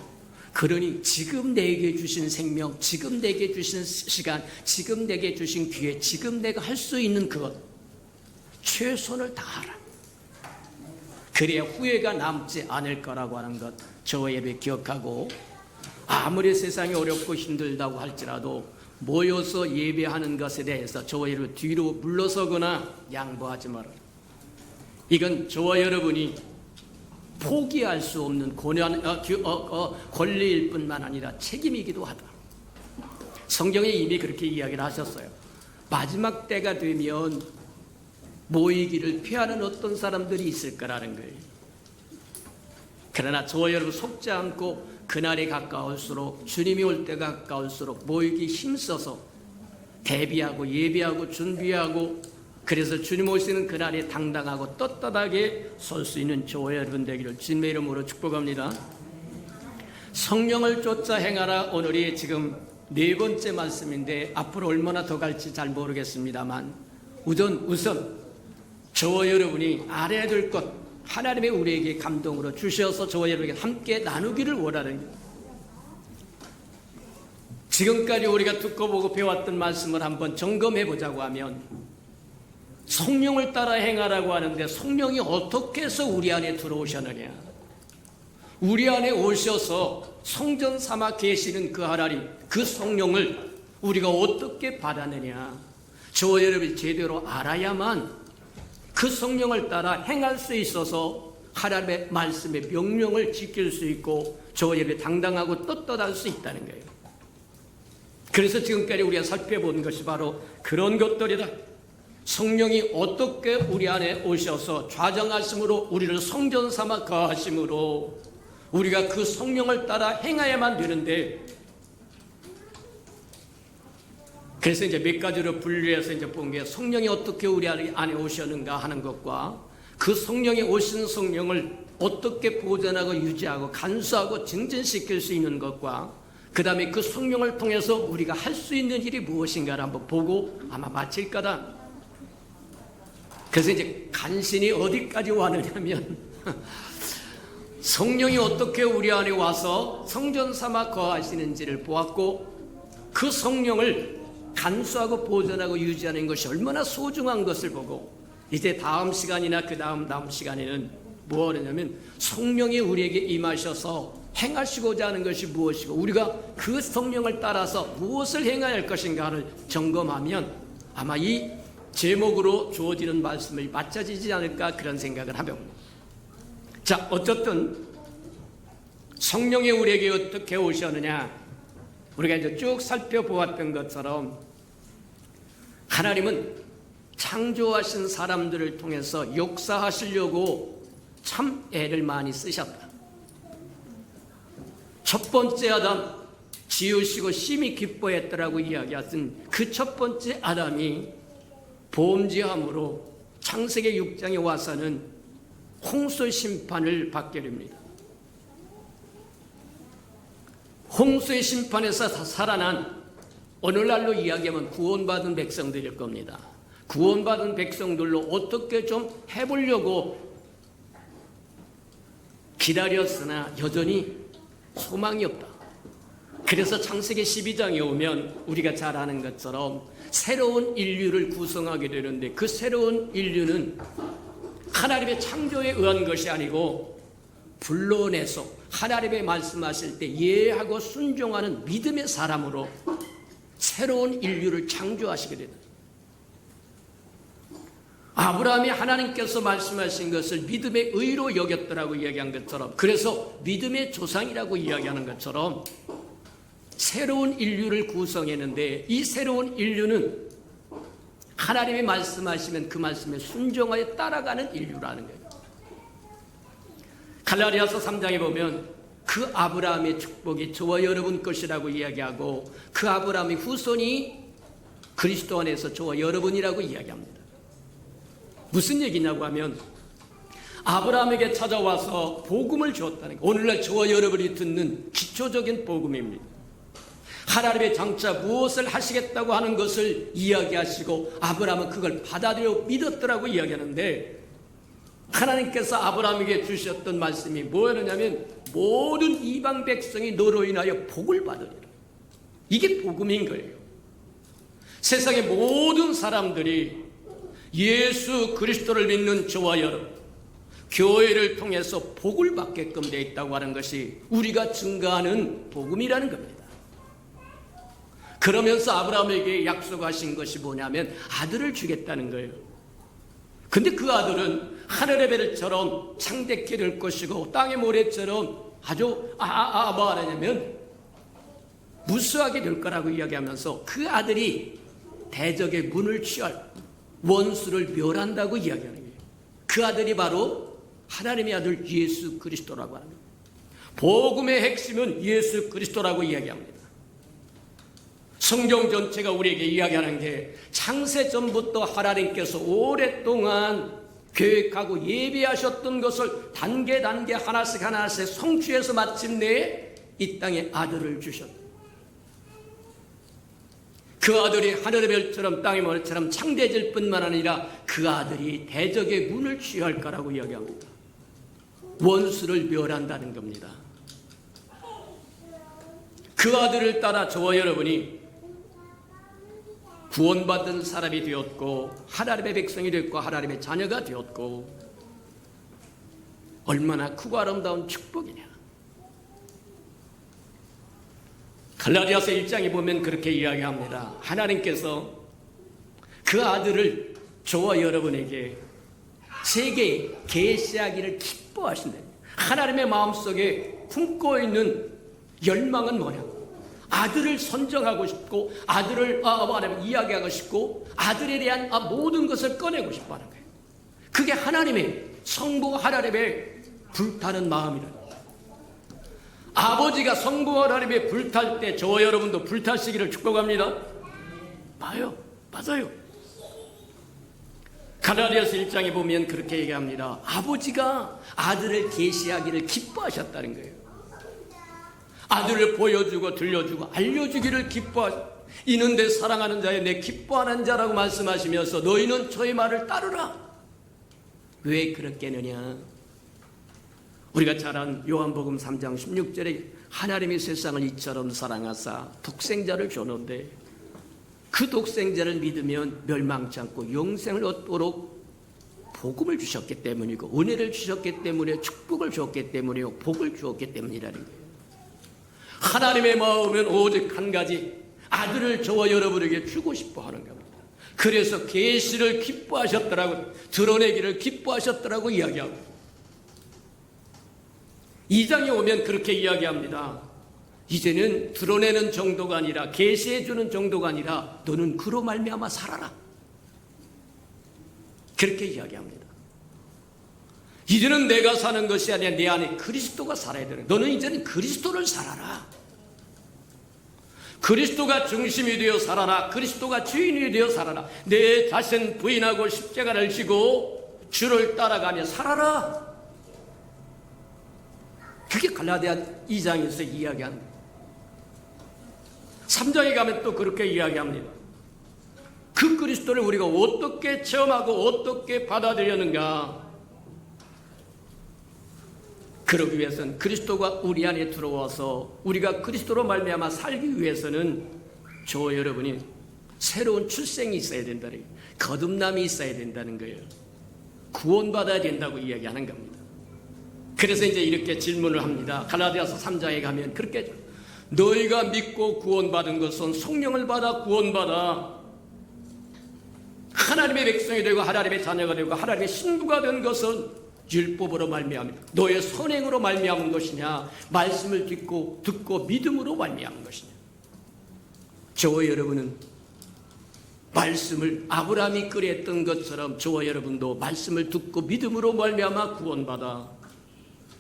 그러니 지금 내게 주신 생명, 지금 내게 주신 시간, 지금 내게 주신 기회, 지금 내가 할 수 있는 그것 최선을 다하라. 그래야 후회가 남지 않을 거라고 하는 것 저와 예배 기억하고, 아무리 세상이 어렵고 힘들다고 할지라도 모여서 예배하는 것에 대해서 저와 여러분 뒤로 물러서거나 양보하지 말아라. 이건 저와 여러분이 포기할 수 없는 권리일 뿐만 아니라 책임이기도 하다. 성경에 이미 그렇게 이야기를 하셨어요. 마지막 때가 되면 모이기를 피하는 어떤 사람들이 있을 거라는 거예요. 그러나 저와 여러분 속지 않고 그날이 가까울수록, 주님이 올 때가 가까울수록 모이기 힘써서 대비하고 예비하고 준비하고, 그래서 주님 오시는 그날이 당당하고 떳떳하게 설 수 있는 저와 여러분 되기를 주님의 이름으로 축복합니다. 성령을 쫓아 행하라. 오늘이 지금 4번째 말씀인데 앞으로 얼마나 더 갈지 잘 모르겠습니다만, 우선 저와 여러분이 알아야 될 것, 하나님의 우리에게 감동으로 주셔서 저와 여러분에게 함께 나누기를 원하는 것. 지금까지 우리가 듣고 보고 배웠던 말씀을 한번 점검해 보자고 하면, 성령을 따라 행하라고 하는데 성령이 어떻게 해서 우리 안에 들어오셨느냐, 우리 안에 오셔서 성전 삼아 계시는 그 하나님, 그 성령을 우리가 어떻게 받았느냐, 저와 여러분이 제대로 알아야만 그 성령을 따라 행할 수 있어서 하나님의 말씀의 명령을 지킬 수 있고 저와 여러분이 당당하고 떳떳할 수 있다는 거예요. 그래서 지금까지 우리가 살펴본 것이 바로 그런 것들이다. 성령이 어떻게 우리 안에 오셔서 좌정하심으로 우리를 성전 삼아 거하심으로 우리가 그 성령을 따라 행해야만 되는데, 그래서 이제 몇 가지로 분류해서 이제 본 게, 성령이 어떻게 우리 안에 오셨는가 하는 것과, 그 성령이 오신 성령을 어떻게 보존하고 유지하고 간수하고 증진시킬 수 있는 것과, 그 다음에 그 성령을 통해서 우리가 할 수 있는 일이 무엇인가를 한번 보고 아마 마칠 거다. 그래서 이제 간신히 어디까지 왔느냐면 성령이 어떻게 우리 안에 와서 성전 삼아 거하시는지를 보았고, 그 성령을 간수하고 보존하고 유지하는 것이 얼마나 소중한 것을 보고, 이제 다음 시간이나 그 다음 시간에는 뭐 하느냐면 성령이 우리에게 임하셔서 행하시고자 하는 것이 무엇이고, 우리가 그 성령을 따라서 무엇을 행해야 할 것인가를 점검하면 아마 이 제목으로 주어지는 말씀이 맞춰지지 않을까, 그런 생각을 하며, 자, 어쨌든 성령이 우리에게 어떻게 오셨느냐, 우리가 이제 쭉 살펴보았던 것처럼 하나님은 창조하신 사람들을 통해서 역사하시려고 참 애를 많이 쓰셨다. 첫 번째 아담 지으시고 심히 기뻐했더라고 이야기하신 그 첫 번째 아담이 범죄함으로 창세기 6장에 와서는 홍수 심판을 받게 됩니다. 홍수의 심판에서 살아난, 오늘날로 이야기하면 구원받은 백성들일 겁니다. 구원받은 백성들로 어떻게 좀 해보려고 기다렸으나 여전히 소망이 없다. 그래서 창세기 12장에 오면 우리가 잘 아는 것처럼 새로운 인류를 구성하게 되는데, 그 새로운 인류는 하나님의 창조에 의한 것이 아니고 불러내서 하나님의 말씀하실 때 예하고 순종하는 믿음의 사람으로 새로운 인류를 창조하시게 된다. 아브라함이 하나님께서 말씀하신 것을 믿음의 의로 여겼더라고 이야기한 것처럼, 그래서 믿음의 조상이라고 이야기하는 것처럼 새로운 인류를 구성했는데, 이 새로운 인류는 하나님이 말씀하시면 그 말씀에 순종하여 따라가는 인류라는 거예요. 갈라디아서 3장에 보면 그 아브라함의 축복이 저와 여러분 것이라고 이야기하고, 그 아브라함의 후손이 그리스도 안에서 저와 여러분이라고 이야기합니다. 무슨 얘기냐고 하면 아브라함에게 찾아와서 복음을 주었다는 거예요. 오늘날 저와 여러분이 듣는 기초적인 복음입니다. 하나님의 장차 무엇을 하시겠다고 하는 것을 이야기하시고 아브라함은 그걸 받아들여 믿었더라고 이야기하는데, 하나님께서 아브라함에게 주셨던 말씀이 뭐였냐면 모든 이방 백성이 너로 인하여 복을 받으리라. 이게 복음인 거예요. 세상의 모든 사람들이 예수 그리스도를 믿는 저와 여러분, 교회를 통해서 복을 받게끔 되어 있다고 하는 것이 우리가 증거하는 복음이라는 겁니다. 그러면서 아브라함에게 약속하신 것이 뭐냐면 아들을 주겠다는 거예요. 근데 그 아들은 하늘의 별처럼 창대케 될 것이고 땅의 모래처럼 아주 뭐 하냐면 무수하게 될 거라고 이야기하면서 그 아들이 대적의 문을 취할, 원수를 멸한다고 이야기하는 거예요. 그 아들이 바로 하나님의 아들 예수 그리스도라고 하는 거예요. 복음의 핵심은 예수 그리스도라고 이야기합니다. 성경 전체가 우리에게 이야기하는 게 창세전부터 하나님께서 오랫동안 계획하고 예비하셨던 것을 단계 하나씩 성취해서 마침내 이 땅에 아들을 주셨다. 그 아들이 하늘의 별처럼 땅의 모래처럼 창대해질 뿐만 아니라 그 아들이 대적의 문을 취할 거라고 이야기합니다. 원수를 멸한다는 겁니다. 그 아들을 따라 저와 여러분이 구원받은 사람이 되었고 하나님의 백성이 되었고 하나님의 자녀가 되었고, 얼마나 크고 아름다운 축복이냐. 갈라디아서 1장에 보면 그렇게 이야기합니다. 하나님께서 그 아들을 저와 여러분에게 세계에 계시하기를 기뻐하신다. 하나님의 마음속에 품고 있는 열망은 뭐냐? 아들을 선정하고 싶고 아들을 이야기하고 싶고 아들에 대한 모든 것을 꺼내고 싶어하는 거예요. 그게 하나님의 성부 하나님의 불타는 마음이라는 거예요. 아버지가 성부 하나님의 불탈 때 저와 여러분도 불타시기를 축복합니다. 맞아요. 갈라디아서 1장에 보면 그렇게 얘기합니다. 아버지가 아들을 계시하기를 기뻐하셨다는 거예요. 아들을 보여주고 들려주고 알려주기를 이는데 사랑하는 자여 내 기뻐하는 자라고 말씀하시면서 너희는 저의 말을 따르라. 왜 그렇게 하느냐? 우리가 잘 아는 요한복음 3장 16절에 하나님이 세상을 이처럼 사랑하사 독생자를 줬는데 그 독생자를 믿으면 멸망치 않고 영생을 얻도록 복음을 주셨기 때문이고 은혜를 주셨기 때문에 축복을 주었기 때문이요 복을 주었기 때문이라는 거예요. 하나님의 마음은 오직 한 가지, 아들을 저와 여러분에게 주고 싶어 하는 겁니다. 그래서 계시를 기뻐하셨더라고, 드러내기를 기뻐하셨더라고 이야기하고 2장에 오면 그렇게 이야기합니다. 이제는 드러내는 정도가 아니라 계시해 주는 정도가 아니라 너는 그로 말미암아 살아라, 그렇게 이야기합니다. 이제는 내가 사는 것이 아니라 내 안에 그리스도가 살아야 되는, 너는 이제는 그리스도를 살아라. 그리스도가 중심이 되어 살아라. 그리스도가 주인이 되어 살아라. 내 자신 부인하고 십자가를 지고 주를 따라가며 살아라. 그게 갈라디아 2장에서 이야기합니다. 3장에 가면 또 그렇게 이야기합니다. 그 그리스도를 우리가 어떻게 체험하고 어떻게 받아들였는가? 그러기 위해서는 그리스도가 우리 안에 들어와서 우리가 그리스도로 말미암아 살기 위해서는 저와 여러분이 새로운 출생이 있어야 된다는 거예요. 거듭남이 있어야 된다는 거예요. 구원받아야 된다고 이야기하는 겁니다. 그래서 이제 이렇게 질문을 합니다. 갈라디아서 3장에 가면 그렇게 너희가 믿고 구원받은 것은 성령을 받아 구원받아 하나님의 백성이 되고 하나님의 자녀가 되고 하나님의 신부가 된 것은 율법으로 말미암아 너의 선행으로 말미암은 것이냐, 말씀을 듣고 믿음으로 말미암은 것이냐. 저와 여러분은 말씀을 아브라함이 그랬던 것처럼 저와 여러분도 말씀을 듣고 믿음으로 말미암아 구원받아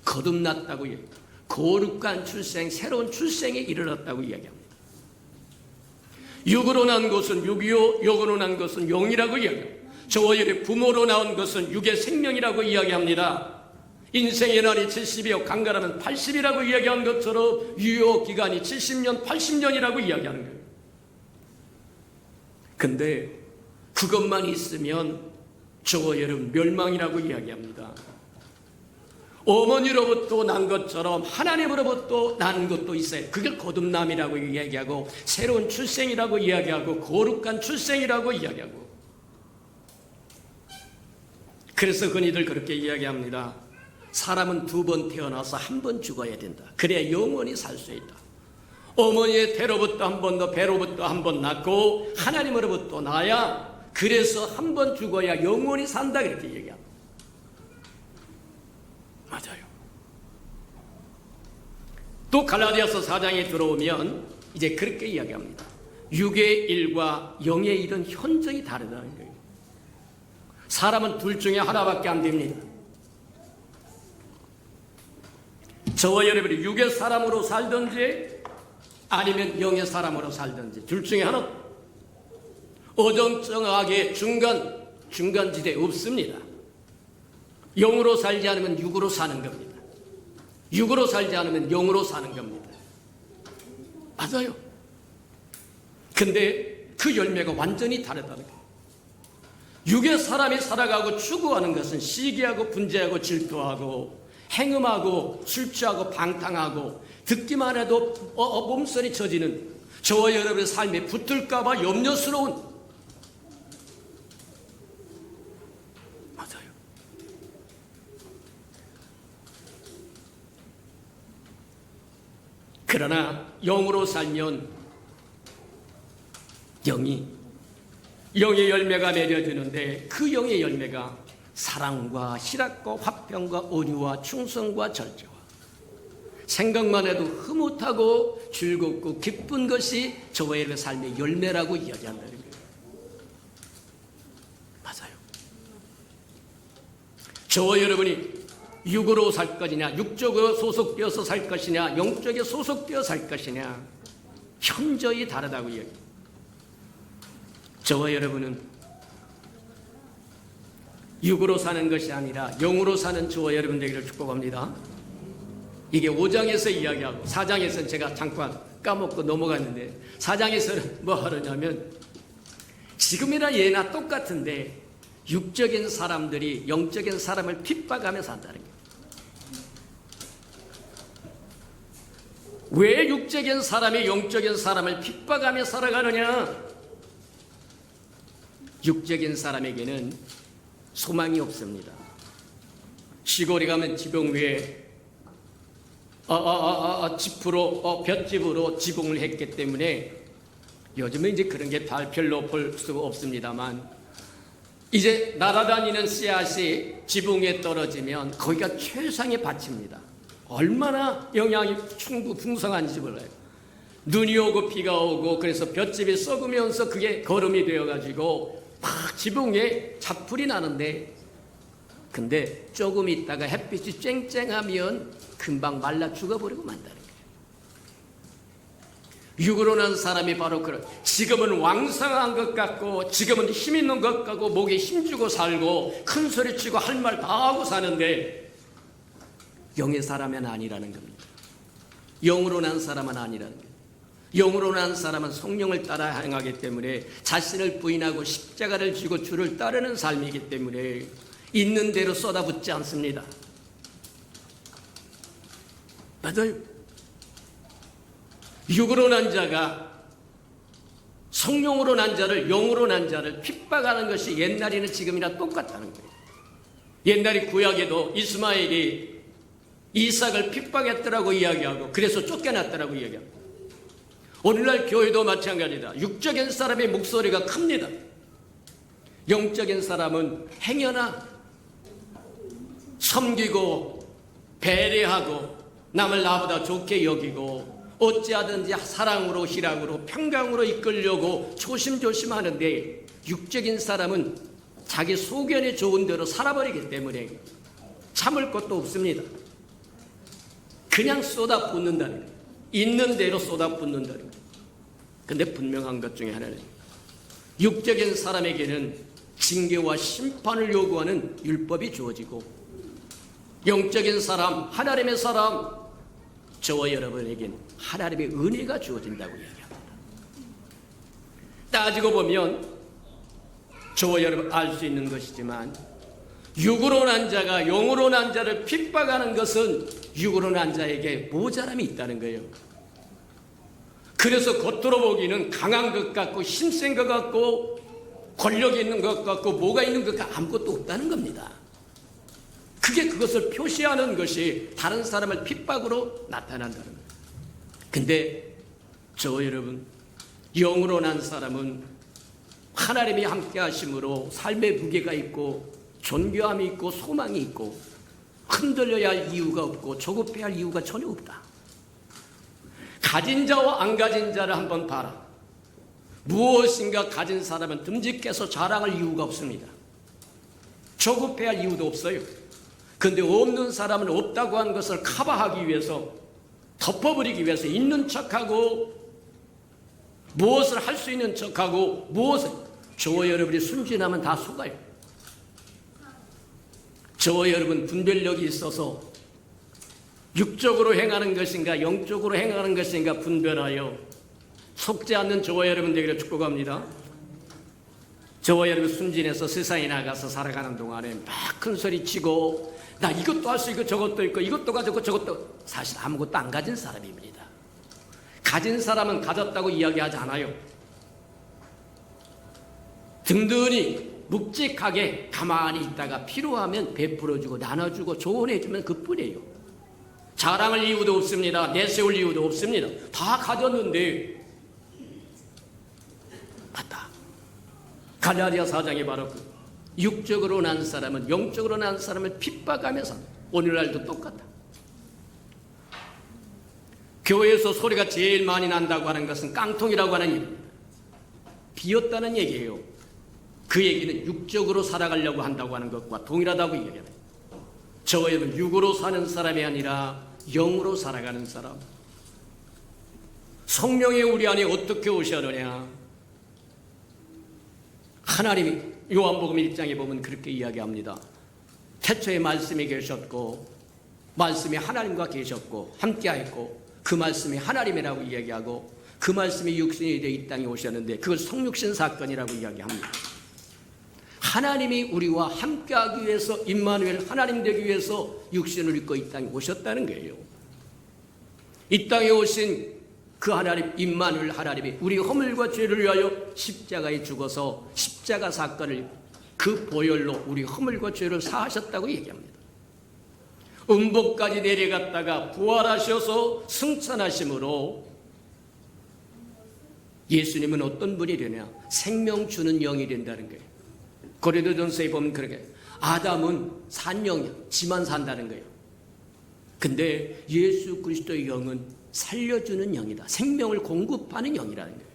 거듭났다고 얘기합니다. 거룩한 출생, 새로운 출생에 이르렀다고 이야기합니다. 육으로 난 것은 육이요, 영으로 난 것은 영이라고 이야기합니다. 저와 여러분 부모로 나온 것은 육의 생명이라고 이야기합니다. 인생의 날이 70이요 강간하면 80이라고 이야기한 것처럼 유효 기간이 70년, 80년이라고 이야기하는 거예요. 근데 그것만 있으면 저와 여러분 멸망이라고 이야기합니다. 어머니로부터 난 것처럼 하나님으로부터 난 것도 있어요. 그걸 거듭남이라고 이야기하고 새로운 출생이라고 이야기하고 거룩한 출생이라고 이야기하고, 그래서 흔히들 그렇게 이야기합니다. 사람은 2번 태어나서 1번 죽어야 된다. 그래야 영원히 살 수 있다. 어머니의 태로부터 한 번, 더 배로부터 한 번 낳고 하나님으로부터 나야 그래서 1번 죽어야 영원히 산다, 그렇게 얘기합니다. 맞아요. 또 갈라디아서 4장에 들어오면 이제 그렇게 이야기합니다. 육의 일과 영의 일은 현저히 다르다는 거예요. 사람은 둘 중에 하나밖에 안 됩니다. 저와 여러분이 육의 사람으로 살든지 아니면 영의 사람으로 살든지 둘 중에 하나, 어정쩡하게 중간지대 없습니다. 영으로 살지 않으면 육으로 사는 겁니다. 육으로 살지 않으면 영으로 사는 겁니다. 맞아요. 근데 그 열매가 완전히 다르다는 거예요. 육의 사람이 살아가고 추구하는 것은 시기하고 분재하고 질투하고 행음하고 술 취하고 방탕하고 듣기만 해도 몸살이 쳐지는 저와 여러분의 삶에 붙을까봐 염려스러운, 맞아요. 그러나 영으로 살면 영의 열매가 맺어지는데 그 영의 열매가 사랑과 희락과 화평과 온유와 충성과 절제와, 생각만 해도 흐뭇하고 즐겁고 기쁜 것이 저와 여러분의 삶의 열매라고 이야기한다는 거예요. 맞아요. 저와 여러분이 육으로 살 것이냐, 육적으로 소속되어서 살 것이냐, 영적에 소속되어 살 것이냐, 현저히 다르다고 이야기해요. 저와 여러분은 육으로 사는 것이 아니라 영으로 사는 저와 여러분 되기를 축복합니다. 이게 5장에서 이야기하고 4장에서는 제가 잠깐 까먹고 넘어갔는데 4장에서는 뭐 하느냐면 지금이나 예나 똑같은데 육적인 사람들이 영적인 사람을 핍박하며 산다는 거예요. 왜 육적인 사람이 영적인 사람을 핍박하며 살아가느냐? 육적인 사람에게는 소망이 없습니다. 시골에 가면 지붕 위에 짚으로 볏짚으로 지붕을 했기 때문에 요즘은 이제 그런 게 별로 볼 수가 없습니다만, 이제 날아다니는 씨앗이 지붕에 떨어지면 거기가 최상의 밭입니다. 얼마나 영양이 풍성한지 몰라요. 눈이 오고 비가 오고 그래서 볏짚이 썩으면서 그게 거름이 되어가지고 막 지붕에 잡풀이 나는데, 근데 조금 있다가 햇빛이 쨍쨍하면 금방 말라 죽어버리고 만다는 거예요. 육으로 난 사람이 바로 그런, 지금은 왕성한 것 같고 지금은 힘 있는 것 같고 목에 힘주고 살고 큰 소리 치고 할 말 다 하고 사는데 영의 사람은 아니라는 겁니다. 영으로 난 사람은 아니라는 거예요. 영으로 난 사람은 성령을 따라 행하기 때문에 자신을 부인하고 십자가를 지고 주를 따르는 삶이기 때문에 있는 대로 쏟아붓지 않습니다. 맞아요. 육으로 난 자가 성령으로 난 자를, 영으로 난 자를 핍박하는 것이 옛날이나 지금이나 똑같다는 거예요. 옛날에 구약에도 이스마엘이 이삭을 핍박했더라고 이야기하고 그래서 쫓겨났더라고 이야기합니다. 오늘날 교회도 마찬가지다. 육적인 사람의 목소리가 큽니다. 영적인 사람은 행여나 섬기고 배려하고 남을 나보다 좋게 여기고 어찌하든지 사랑으로 희락으로 평강으로 이끌려고 조심조심하는데, 육적인 사람은 자기 소견에 좋은 대로 살아버리기 때문에 참을 것도 없습니다. 그냥 쏟아붓는다는 거예요. 있는 대로 쏟아붓는다는 거예요. 근데 분명한 것 중에 하나는 육적인 사람에게는 징계와 심판을 요구하는 율법이 주어지고, 영적인 사람, 하나님의 사람, 저와 여러분에게는 하나님의 은혜가 주어진다고 이야기합니다. 따지고 보면 저와 여러분 알 수 있는 것이지만, 육으로 난 자가 영으로 난 자를 핍박하는 것은 육으로 난 자에게 모자람이 있다는 거예요. 그래서 겉으로 보기는 강한 것 같고 힘센 것 같고 권력이 있는 것 같고 뭐가 있는 것 같고 아무것도 없다는 겁니다. 그게 그것을 표시하는 것이 다른 사람을 핍박으로 나타난다는 거예요. 근데 저 여러분, 영으로 난 사람은 하나님이 함께 하심으로 삶의 무게가 있고 존귀함이 있고 소망이 있고 흔들려야 할 이유가 없고 조급해야 할 이유가 전혀 없다. 가진 자와 안 가진 자를 한번 봐라. 무엇인가 가진 사람은 듬직해서 자랑할 이유가 없습니다. 조급해야 할 이유도 없어요. 그런데 없는 사람은 없다고 하는 것을 커버하기 위해서, 덮어버리기 위해서 있는 척하고 무엇을 할 수 있는 척하고 무엇을, 저와 여러분이 순진하면 다 속아요. 저와 여러분 분별력이 있어서 육적으로 행하는 것인가 영적으로 행하는 것인가 분별하여 속지 않는 저와 여러분 되기를 축복합니다. 저와 여러분 순진해서 세상에 나가서 살아가는 동안에 막 큰 소리 치고 나 이것도 할 수 있고 저것도 있고 이것도 가지고 저것도, 사실 아무것도 안 가진 사람입니다. 가진 사람은 가졌다고 이야기하지 않아요. 든든히 묵직하게 가만히 있다가 필요하면 베풀어주고 나눠주고 조언해주면 그뿐이에요. 자랑할 이유도 없습니다. 내세울 이유도 없습니다. 다 가졌는데. 맞다. 갈라디아 4장에 바로 그 육적으로 난 사람은 영적으로 난 사람을 핍박하면서 오늘날도 똑같다. 교회에서 소리가 제일 많이 난다고 하는 것은 깡통이라고 하는 얘기입니다. 비었다는 얘기예요. 그 얘기는 육적으로 살아가려고 한다고 하는 것과 동일하다고 얘기합니다. 저와 여러분 육으로 사는 사람이 아니라 영으로 살아가는 사람. 성령이 우리 안에 어떻게 오셨느냐. 하나님이 요한복음 1장에 보면 그렇게 이야기합니다. 태초에 말씀이 계셨고 말씀이 하나님과 계셨고 함께하였고 그 말씀이 하나님이라고 이야기하고 그 말씀이 육신이 되어 이 땅에 오셨는데 그걸 성육신 사건이라고 이야기합니다. 하나님이 우리와 함께하기 위해서 임마누엘 하나님 되기 위해서 육신을 입고 이 땅에 오셨다는 거예요. 이 땅에 오신 그 하나님 임마누엘 하나님이 우리 허물과 죄를 위하여 십자가에 죽어서 십자가 사건을 그 보혈로 우리 허물과 죄를 사하셨다고 얘기합니다. 음복까지 내려갔다가 부활하셔서 승천하심으로 예수님은 어떤 분이 되냐? 생명 주는 영이 된다는 거예요. 고린도전서에 보면 그렇게 아담은 산 영이야. 지만 산다는 거예요. 근데 예수 그리스도의 영은 살려주는 영이다. 생명을 공급하는 영이라는 거예요.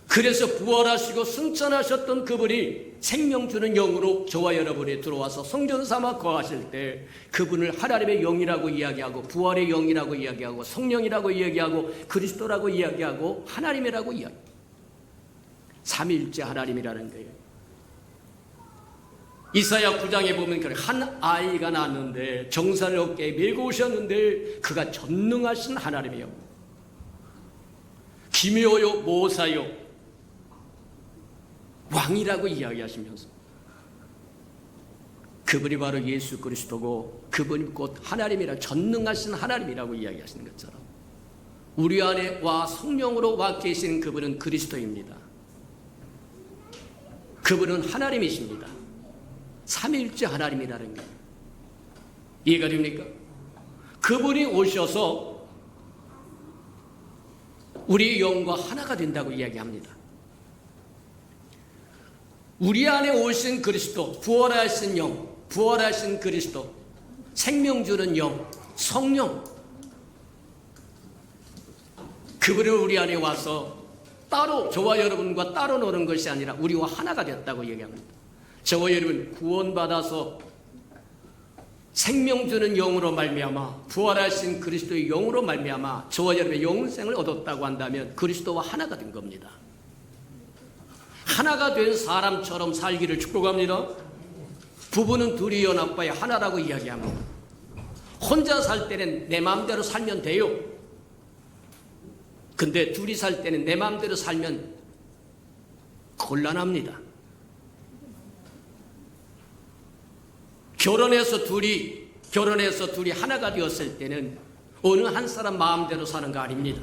그래서 부활하시고 승천하셨던 그분이 생명 주는 영으로 저와 여러분이 들어와서 성전 삼아 거하실 때 그분을 하나님의 영이라고 이야기하고 부활의 영이라고 이야기하고 성령이라고 이야기하고 그리스도라고 이야기하고 하나님이라고 이야기합니다. 삼위일체 하나님이라는 거예요. 이사야 9장에 보면 그래, 한 아이가 낳았는데 정사를 어깨에 메고 오셨는데 그가 전능하신 하나님이요, 기묘요 모사요 왕이라고 이야기하시면서 그분이 바로 예수 그리스도고 그분이 곧 하나님이라 전능하신 하나님이라고 이야기하시는 것처럼 우리 안에 와 성령으로 와 계신 그분은 그리스도입니다. 그분은 하나님이십니다. 삼위일체 하나님이라는 게 이해가 됩니까? 그분이 오셔서 우리 영과 하나가 된다고 이야기합니다. 우리 안에 오신 그리스도, 부활하신 영, 부활하신 그리스도, 생명 주는 영, 성령, 그분을 우리 안에 와서 따로 저와 여러분과 따로 노는 것이 아니라 우리와 하나가 됐다고 얘기합니다. 저와 여러분 구원받아서 생명 주는 영으로 말미암아 부활하신 그리스도의 영으로 말미암아 저와 여러분의 영생을 얻었다고 한다면 그리스도와 하나가 된 겁니다. 하나가 된 사람처럼 살기를 축복합니다. 부부는 둘이 연합하여 하나라고 이야기합니다. 혼자 살 때는 내 마음대로 살면 돼요. 근데 둘이 살 때는 내 마음대로 살면 곤란합니다. 결혼해서 둘이 하나가 되었을 때는 어느 한 사람 마음대로 사는 거 아닙니다.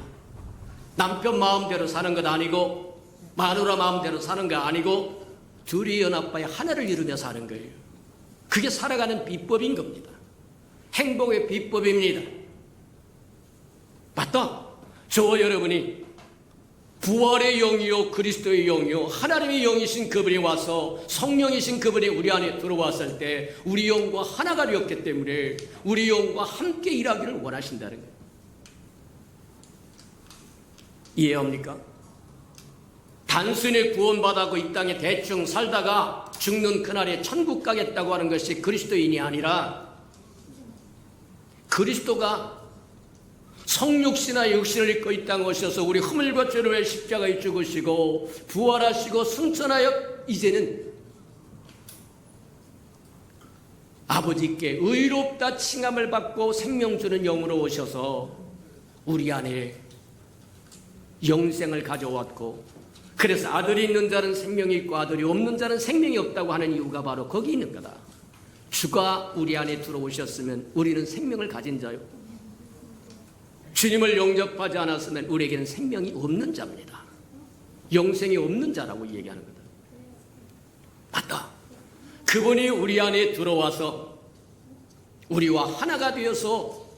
남편 마음대로 사는 것 아니고 마누라 마음대로 사는 거 아니고 둘이 연합하여 하나를 이루며 사는 거예요. 그게 살아가는 비법인 겁니다. 행복의 비법입니다. 맞다. 저와 여러분이 부활의 영이요 그리스도의 영이요 하나님의 영이신 그분이 와서 성령이신 그분이 우리 안에 들어왔을 때 우리 영과 하나가 되었기 때문에 우리 영과 함께 일하기를 원하신다는 거예요. 이해합니까? 단순히 구원받아고 이 땅에 대충 살다가 죽는 그날에 천국 가겠다고 하는 것이 그리스도인이 아니라 그리스도가 성육신과 육신을 입고 이 땅에 오셔서 우리 허물과 죄를 위해 십자가에 죽으시고 부활하시고 승천하여 이제는 아버지께 의롭다 칭함을 받고 생명 주는 영으로 오셔서 우리 안에 영생을 가져왔고 그래서 아들이 있는 자는 생명이 있고 아들이 없는 자는 생명이 없다고 하는 이유가 바로 거기 있는 거다. 주가 우리 안에 들어오셨으면 우리는 생명을 가진 자요. 주님을 영접하지 않았으면 우리에게는 생명이 없는 자입니다. 영생이 없는 자라고 얘기하는 거다. 맞다. 그분이 우리 안에 들어와서 우리와 하나가 되어서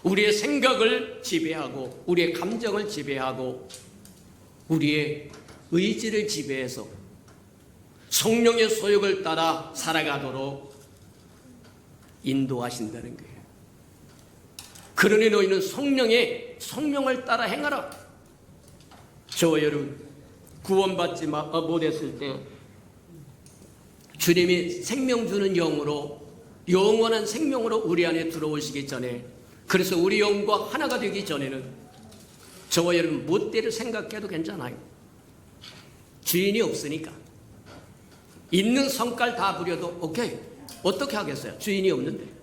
우리의 생각을 지배하고 우리의 감정을 지배하고 우리의 의지를 지배해서 성령의 소욕을 따라 살아가도록 인도하신다는 거예요. 그러니 너희는 성령을 따라 행하라. 저와 여러분 구원받지 못했을 때 주님이 생명 주는 영으로 영원한 생명으로 우리 안에 들어오시기 전에 그래서 우리 영과 하나가 되기 전에는 저와 여러분 멋대로 생각해도 괜찮아요. 주인이 없으니까 있는 성깔 다 부려도 오케이. 어떻게 하겠어요? 주인이 없는데.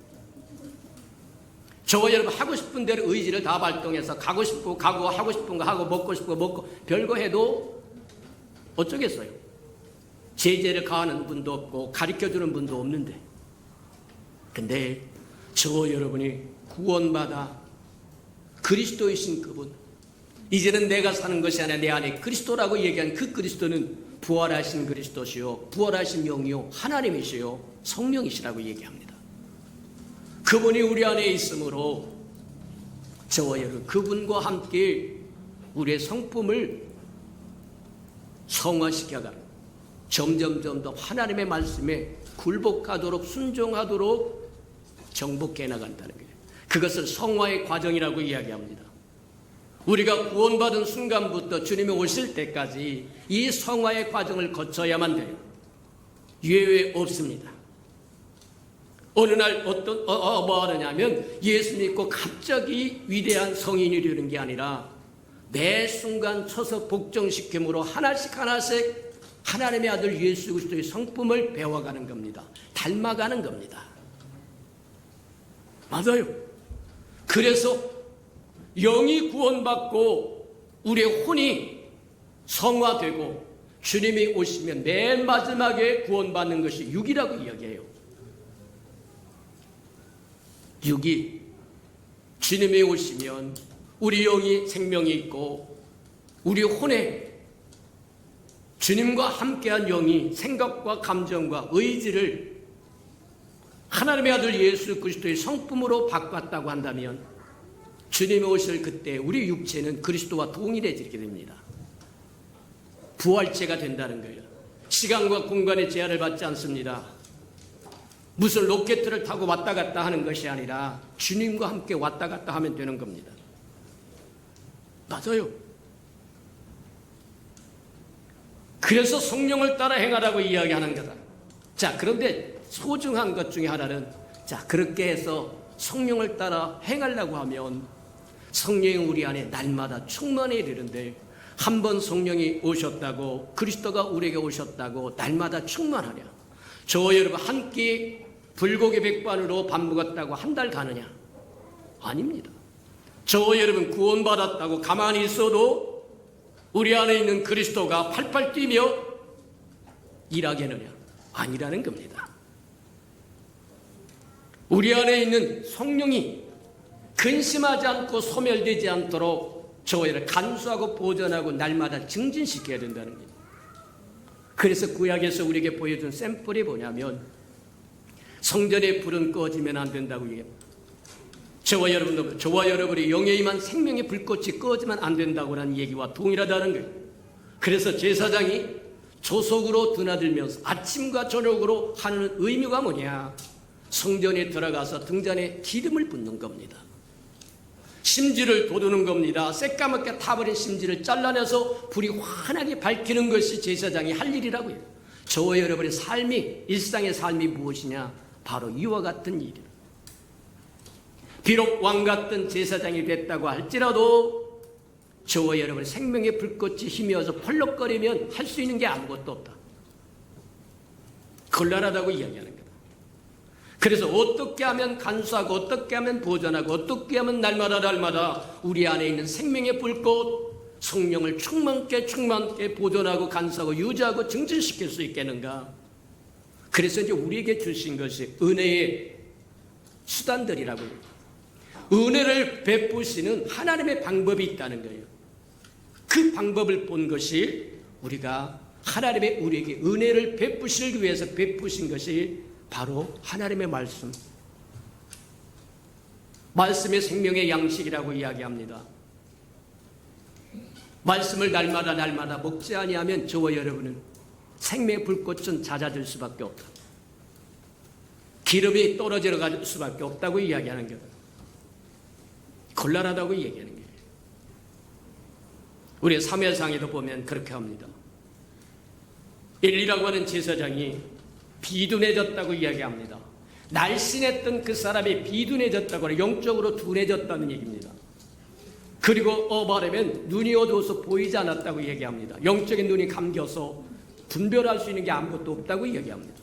저와 여러분 하고 싶은 대로 의지를 다 발동해서 가고 싶고 가고 하고 싶은 거 하고 먹고 싶은 거 먹고 별거 해도 어쩌겠어요? 제재를 가하는 분도 없고 가르쳐주는 분도 없는데, 근데 저와 여러분이 구원받아 그리스도이신 그분, 이제는 내가 사는 것이 아니라 내 안에 그리스도라고 얘기한 그 그리스도는 부활하신 그리스도시요 부활하신 영이요 하나님이시요 성령이시라고 얘기합니다. 그분이 우리 안에 있으므로 저와 여러분 그분과 함께 우리의 성품을 성화시켜가는, 점점 더 하나님의 말씀에 굴복하도록 순종하도록 정복해 나간다는 거예요. 그것을 성화의 과정이라고 이야기합니다. 우리가 구원받은 순간부터 주님이 오실 때까지 이 성화의 과정을 거쳐야만 돼요. 예외 없습니다. 어느 날 뭐 하느냐면 예수 믿고 갑자기 위대한 성인이 되는 게 아니라 매 순간 쳐서 복종시킴으로 하나씩 하나님의 아들 예수 그리스도의 성품을 배워가는 겁니다. 닮아가는 겁니다. 맞아요. 그래서 영이 구원받고 우리의 혼이 성화되고 주님이 오시면 맨 마지막에 구원받는 것이 육이라고 이야기해요. 육이 주님이 오시면 우리 영이 생명이 있고 우리 혼에 주님과 함께한 영이 생각과 감정과 의지를 하나님의 아들 예수 그리스도의 성품으로 바꿨다고 한다면 주님이 오실 그때 우리 육체는 그리스도와 동일해지게 됩니다. 부활체가 된다는 거예요. 시간과 공간의 제한을 받지 않습니다. 무슨 로켓을 타고 왔다 갔다 하는 것이 아니라 주님과 함께 왔다 갔다 하면 되는 겁니다. 맞아요. 그래서 성령을 따라 행하라고 이야기하는 거다. 자, 그런데 소중한 것 중에 하나는, 자, 그렇게 해서 성령을 따라 행하려고 하면 성령이 우리 안에 날마다 충만해야 되는데, 한 번 성령이 오셨다고, 그리스도가 우리에게 오셨다고 날마다 충만하냐? 저와 여러분 한 끼 불고기 백반으로 밥 먹었다고 한 달 가느냐? 아닙니다. 저와 여러분 구원받았다고 가만히 있어도 우리 안에 있는 그리스도가 팔팔 뛰며 일하겠느냐? 아니라는 겁니다. 우리 안에 있는 성령이 근심하지 않고 소멸되지 않도록 저와 여러분 간수하고 보존하고 날마다 증진시켜야 된다는 거예요. 그래서 구약에서 우리에게 보여준 샘플이 뭐냐면 성전의 불은 꺼지면 안 된다고 얘기합니다. 저와 여러분이 영에 임한 생명의 불꽃이 꺼지면 안 된다고라는 얘기와 동일하다는 거예요. 그래서 제사장이 조석으로 드나들면서 아침과 저녁으로 하는 의미가 뭐냐? 성전에 들어가서 등잔에 기름을 붓는 겁니다. 심지를 돋우는 겁니다. 새까맣게 타버린 심지를 잘라내서 불이 환하게 밝히는 것이 제사장이 할 일이라고 해요. 저와 여러분의 삶이, 일상의 삶이 무엇이냐? 바로 이와 같은 일이에요. 비록 왕 같은 제사장이 됐다고 할지라도 저와 여러분의 생명의 불꽃이 희미어서 펄럭거리면 할 수 있는 게 아무것도 없다. 곤란하다고 이야기하는 거다. 그래서 어떻게 하면 간수하고 어떻게 하면 보존하고 어떻게 하면 날마다 우리 안에 있는 생명의 불꽃 성령을 충만케 보존하고 간수하고 유지하고 증진시킬 수 있겠는가? 그래서 이제 우리에게 주신 것이 은혜의 수단들이라고 해요. 은혜를 베푸시는 하나님의 방법이 있다는 거예요. 그 방법을 본 것이 우리가 하나님의 우리에게 은혜를 베푸시기 위해서 베푸신 것이 바로 하나님의 말씀. 말씀의 생명의 양식이라고 이야기합니다. 말씀을 날마다 먹지 아니하면 저와 여러분은 생명의 불꽃은 잦아들 수밖에 없다. 기름이 떨어져 갈 수밖에 없다고 이야기하는 거다. 곤란하다고 얘기하는 거예요. 우리 사무엘상에도 보면 그렇게 합니다. 엘리라고 하는 제사장이 비둔해졌다고 이야기합니다. 날씬했던 그 사람이 비둔해졌다고, 영적으로 둔해졌다는 얘기입니다. 그리고 말하면 눈이 어두워서 보이지 않았다고 얘기합니다. 영적인 눈이 감겨서 분별할 수 있는 게 아무것도 없다고 이야기합니다.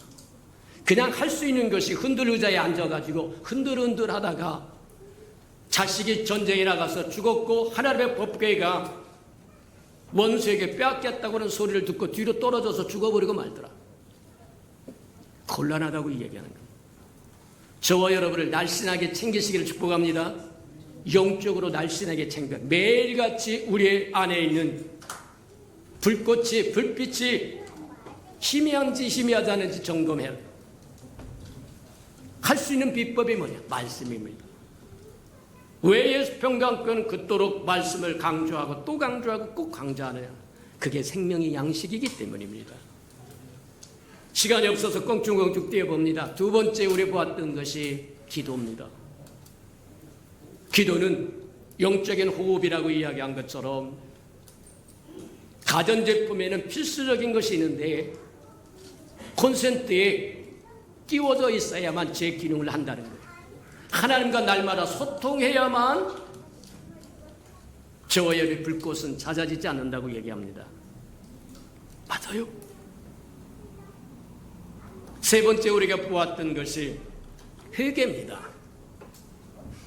그냥 할 수 있는 것이 흔들 의자에 앉아가지고 흔들흔들 하다가 자식이 전쟁에 나가서 죽었고 하나님의 법궤가 원수에게 빼앗겼다고 하는 소리를 듣고 뒤로 떨어져서 죽어버리고 말더라. 곤란하다고 이야기하는 겁니다. 저와 여러분을 날씬하게 챙기시기를 축복합니다. 영적으로 날씬하게 챙겨 매일같이 우리 안에 있는 불빛이 희미한지 희미하지 않은지 점검해야 돼요. 할 수 있는 비법이 뭐냐? 말씀입니다. 왜 예수평강교는 그토록 말씀을 강조하고 또 강조하고 꼭 강조하느냐? 그게 생명의 양식이기 때문입니다. 시간이 없어서 껑충껑충 뛰어봅니다. 두 번째 우리 보았던 것이 기도입니다. 기도는 영적인 호흡이라고 이야기한 것처럼 가전제품에는 필수적인 것이 있는데 콘센트에 끼워져 있어야만 제 기능을 한다는 거예요. 하나님과 날마다 소통해야만 저와 여러분의 불꽃은 잦아지지 않는다고 얘기합니다. 맞아요. 세 번째 우리가 보았던 것이 회개입니다.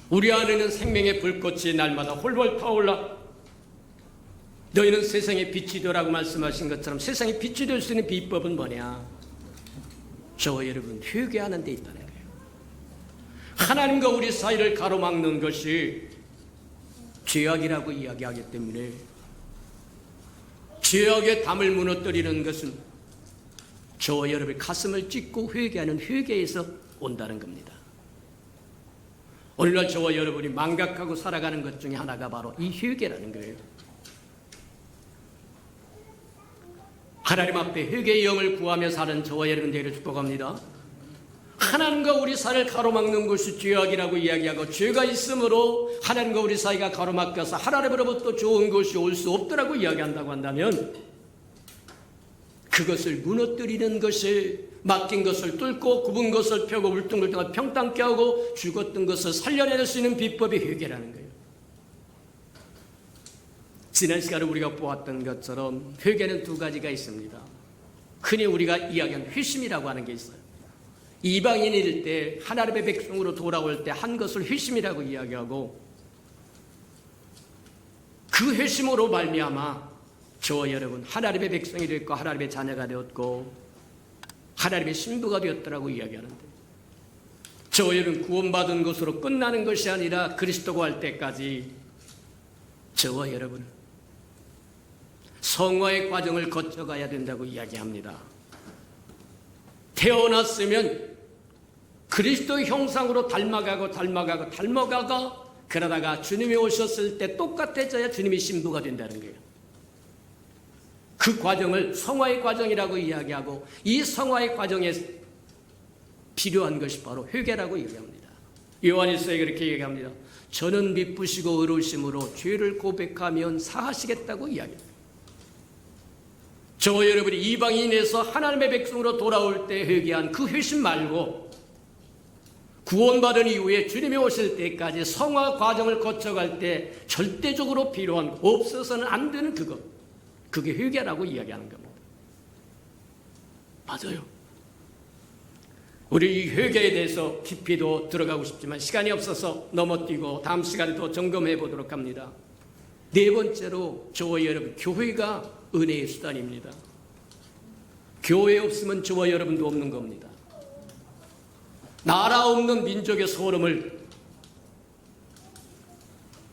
우리 안에는 생명의 불꽃이 날마다 홀홀 타올라 너희는 세상의 빛이 되라고 말씀하신 것처럼 세상의 빛이 될 수 있는 비법은 뭐냐? 저와 여러분 회개하는 데 있다는 거예요. 하나님과 우리 사이를 가로막는 것이 죄악이라고 이야기하기 때문에 죄악의 담을 무너뜨리는 것은 저와 여러분의 가슴을 찢고 회개하는 회개에서 온다는 겁니다. 오늘날 저와 여러분이 망각하고 살아가는 것 중에 하나가 바로 이 회개라는 거예요. 하나님 앞에 회개의 영을 구하며 사는 저와 여러분 되기를 축복합니다. 하나님과 우리 사이를 가로막는 것이 죄악이라고 이야기하고 죄가 있으므로 하나님과 우리 사이가 가로막혀서 하나님으로부터 좋은 것이 올 수 없더라고 이야기한다고 한다면 그것을 무너뜨리는 것을 막힌 것을 뚫고 굽은 것을 펴고 울퉁불퉁한 평탄케 하고 죽었던 것을 살려낼 수 있는 비법이 회개라는 거예요. 지난 시간에 우리가 보았던 것처럼 회개는 두 가지가 있습니다. 흔히 우리가 이야기하는 회심이라고 하는 게 있어요. 이방인일 때 하나님의 백성으로 돌아올 때 한 것을 회심이라고 이야기하고 그 회심으로 말미암아 저와 여러분 하나님의 백성이 되었고 하나님의 자녀가 되었고 하나님의 신부가 되었더라고 이야기하는데 저와 여러분 구원받은 것으로 끝나는 것이 아니라 그리스도가 할 때까지 저와 여러분 성화의 과정을 거쳐가야 된다고 이야기합니다. 태어났으면 그리스도의 형상으로 닮아가고 그러다가 주님이 오셨을 때 똑같아져야 주님이 신부가 된다는 거예요. 그 과정을 성화의 과정이라고 이야기하고 이 성화의 과정에 필요한 것이 바로 회개라고 얘기합니다. 요한일서에 그렇게 얘기합니다. 저는 미쁘시고 의로우심으로 죄를 고백하면 사하시겠다고 이야기합니다. 저와 여러분이 이방인에서 하나님의 백성으로 돌아올 때 회개한 그 회심 말고 구원받은 이후에 주님이 오실 때까지 성화 과정을 거쳐갈 때 절대적으로 필요한 없어서는 안 되는 그것, 그게 회개라고 이야기하는 겁니다. 맞아요. 우리 이 회개에 대해서 깊이도 들어가고 싶지만 시간이 없어서 넘어뛰고 다음 시간에 더 점검해 보도록 합니다. 네 번째로 저와 여러분 교회가 은혜의 수단입니다. 교회 없으면 저와 여러분도 없는 겁니다. 나라 없는 민족의 소름을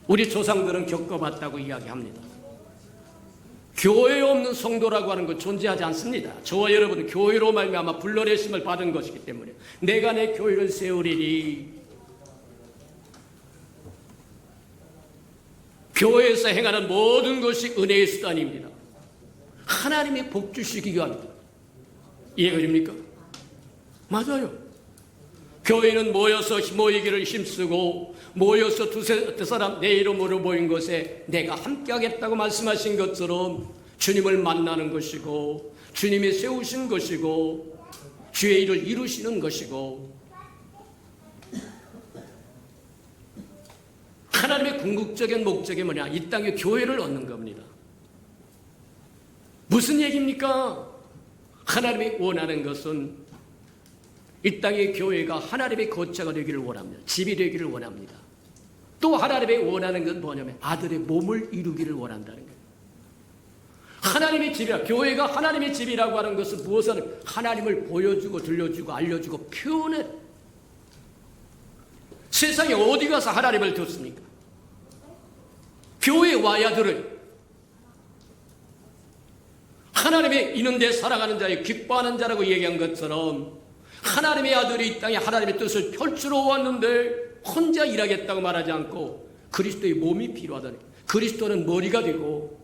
우리 조상들은 겪어봤다고 이야기합니다. 교회 없는 성도라고 하는 것 존재하지 않습니다. 저와 여러분은 교회로 말미암아 불러내심을 받은 것이기 때문에 내가 내 교회를 세우리니 교회에서 행하는 모든 것이 은혜의 수단입니다. 하나님이 복 주시기 위함입니다. 이해가 됩니까? 맞아요. 교회는 모이기를 힘쓰고 모여서 두세 사람 내 이름으로 모인 곳에 내가 함께하겠다고 말씀하신 것처럼 주님을 만나는 것이고 주님이 세우신 것이고 주의 일을 이루시는 것이고 하나님의 궁극적인 목적이 뭐냐? 이 땅에 교회를 얻는 겁니다. 무슨 얘기입니까? 하나님이 원하는 것은 이 땅의 교회가 하나님의 거처가 되기를 원합니다. 집이 되기를 원합니다. 또 하나님의 원하는 건 뭐냐면 아들의 몸을 이루기를 원한다는 거예요. 하나님의 집이라, 교회가 하나님의 집이라고 하는 것은 무엇을 하나님을 보여주고 들려주고 알려주고 표현해. 세상에 어디 가서 하나님을 듣습니까? 교회에 와야 들어요. 하나님의 이는데 살아가는 자에 기뻐하는 자라고 얘기한 것처럼 하나님의 아들이 이 땅에 하나님의 뜻을 펼치러 왔는데 혼자 일하겠다고 말하지 않고 그리스도의 몸이 필요하다니. 그리스도는 머리가 되고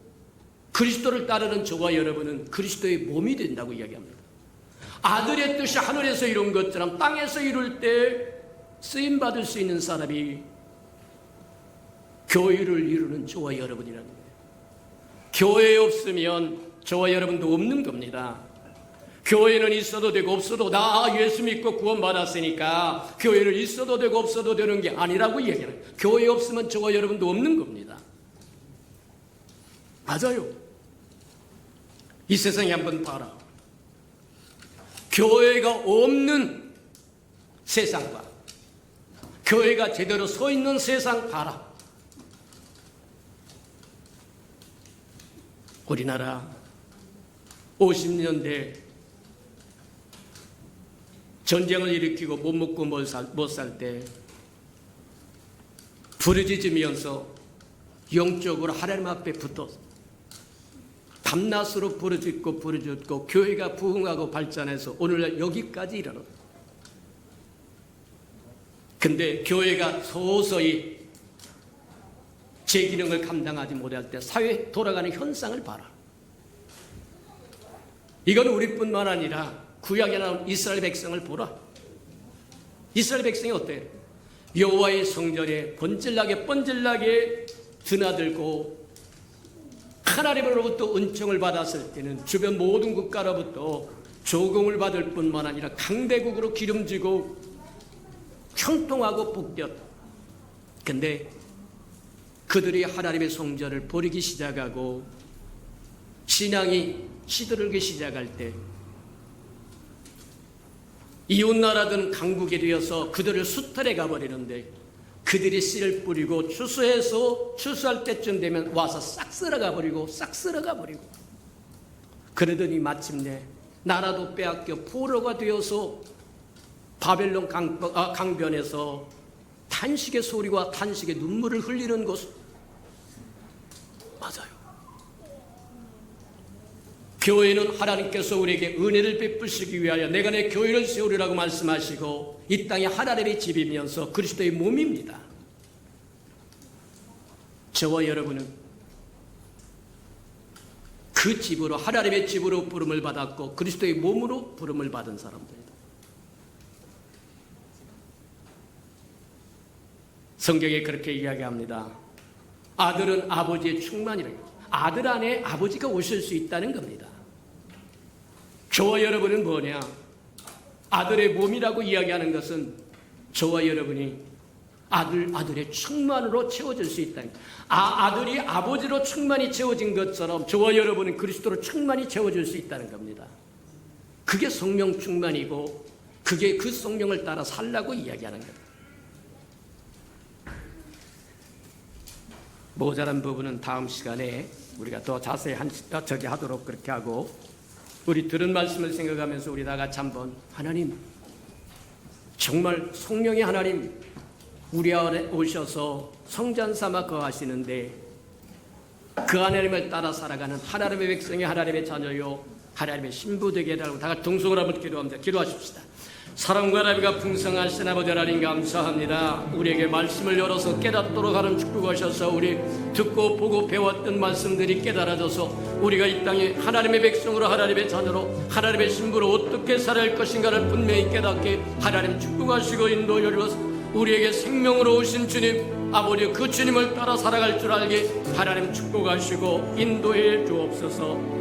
그리스도를 따르는 저와 여러분은 그리스도의 몸이 된다고 이야기합니다. 아들의 뜻이 하늘에서 이룬 것처럼 땅에서 이룰 때 쓰임받을 수 있는 사람이 교회를 이루는 저와 여러분이라는 거예요. 교회에 없으면 저와 여러분도 없는 겁니다. 교회는 있어도 되고 없어도 나 예수 믿고 구원받았으니까 교회는 있어도 되고 없어도 되는 게 아니라고 얘기해요. 교회 없으면 저와 여러분도 없는 겁니다. 맞아요. 이 세상에 한번 봐라. 교회가 없는 세상과 교회가 제대로 서 있는 세상 봐라. 우리나라 50년대 전쟁을 일으키고 못 먹고 못 살 때 부르짖으면서 영적으로 하나님 앞에 붙어서 밤낮으로 부르짖고 교회가 부흥하고 발전해서 오늘날 여기까지 이르렀다. 근데 교회가 서서히 제 기능을 감당하지 못할 때 사회에 돌아가는 현상을 봐라. 이건 우리뿐만 아니라 구약에 나온 이스라엘 백성을 보라. 이스라엘 백성이 어때요? 여호와의 성전에 번질나게 드나들고 하나님으로부터 은총을 받았을 때는 주변 모든 국가로부터 조공을 받을 뿐만 아니라 강대국으로 기름지고 형통하고 복되었다. 근데 그들이 하나님의 성전을 버리기 시작하고 신앙이 시들기 시작할 때 이웃나라든 강국이 되어서 그들을 수탈해 가버리는데 그들이 씨를 뿌리고 추수할 때쯤 되면 와서 싹 쓸어가 버리고 그러더니 마침내 나라도 빼앗겨 포로가 되어서 바벨론 강변에서 탄식의 소리와 탄식의 눈물을 흘리는 곳. 맞아요. 교회는 하나님께서 우리에게 은혜를 베푸시기 위하여 내가 내 교회를 세우리라고 말씀하시고 이 땅에 하나님의 집이면서 그리스도의 몸입니다. 저와 여러분은 그 집으로 하나님의 집으로 부름을 받았고 그리스도의 몸으로 부름을 받은 사람들입니다. 성경에 그렇게 이야기합니다. 아들은 아버지의 충만이라고. 아들 안에 아버지가 오실 수 있다는 겁니다. 저와 여러분은 뭐냐? 아들의 몸이라고 이야기하는 것은 저와 여러분이 아들의 충만으로 채워질 수 있다. 아들이 아버지로 충만히 채워진 것처럼 저와 여러분은 그리스도로 충만히 채워질 수 있다는 겁니다. 그게 성령 충만이고 그게 그 성령을 따라 살라고 이야기하는 겁니다. 모자란 부분은 다음 시간에 우리가 더 자세히 하도록 그렇게 하고 우리 들은 말씀을 생각하면서 우리 다 같이 한번 하나님 정말 성령의 하나님 우리 안에 오셔서 성전 삼아 거하시는데 그 하나님을 따라 살아가는 하나님의 백성이 하나님의 자녀요 하나님의 신부 되게 해달라고 다 같이 동성을 한번 기도합니다. 기도하십시다. 사랑과 나비가 풍성하신 아버지 하나님 감사합니다. 우리에게 말씀을 열어서 깨닫도록 하는 축복하셔서 우리 듣고 보고 배웠던 말씀들이 깨달아져서 우리가 이 땅에 하나님의 백성으로 하나님의 자녀로 하나님의 신부로 어떻게 살아야 할 것인가를 분명히 깨닫게 하나님 축복하시고 인도해 주셔서 우리에게 생명으로 오신 주님 아버지 그 주님을 따라 살아갈 줄 알게 하나님 축복하시고 인도해 주옵소서.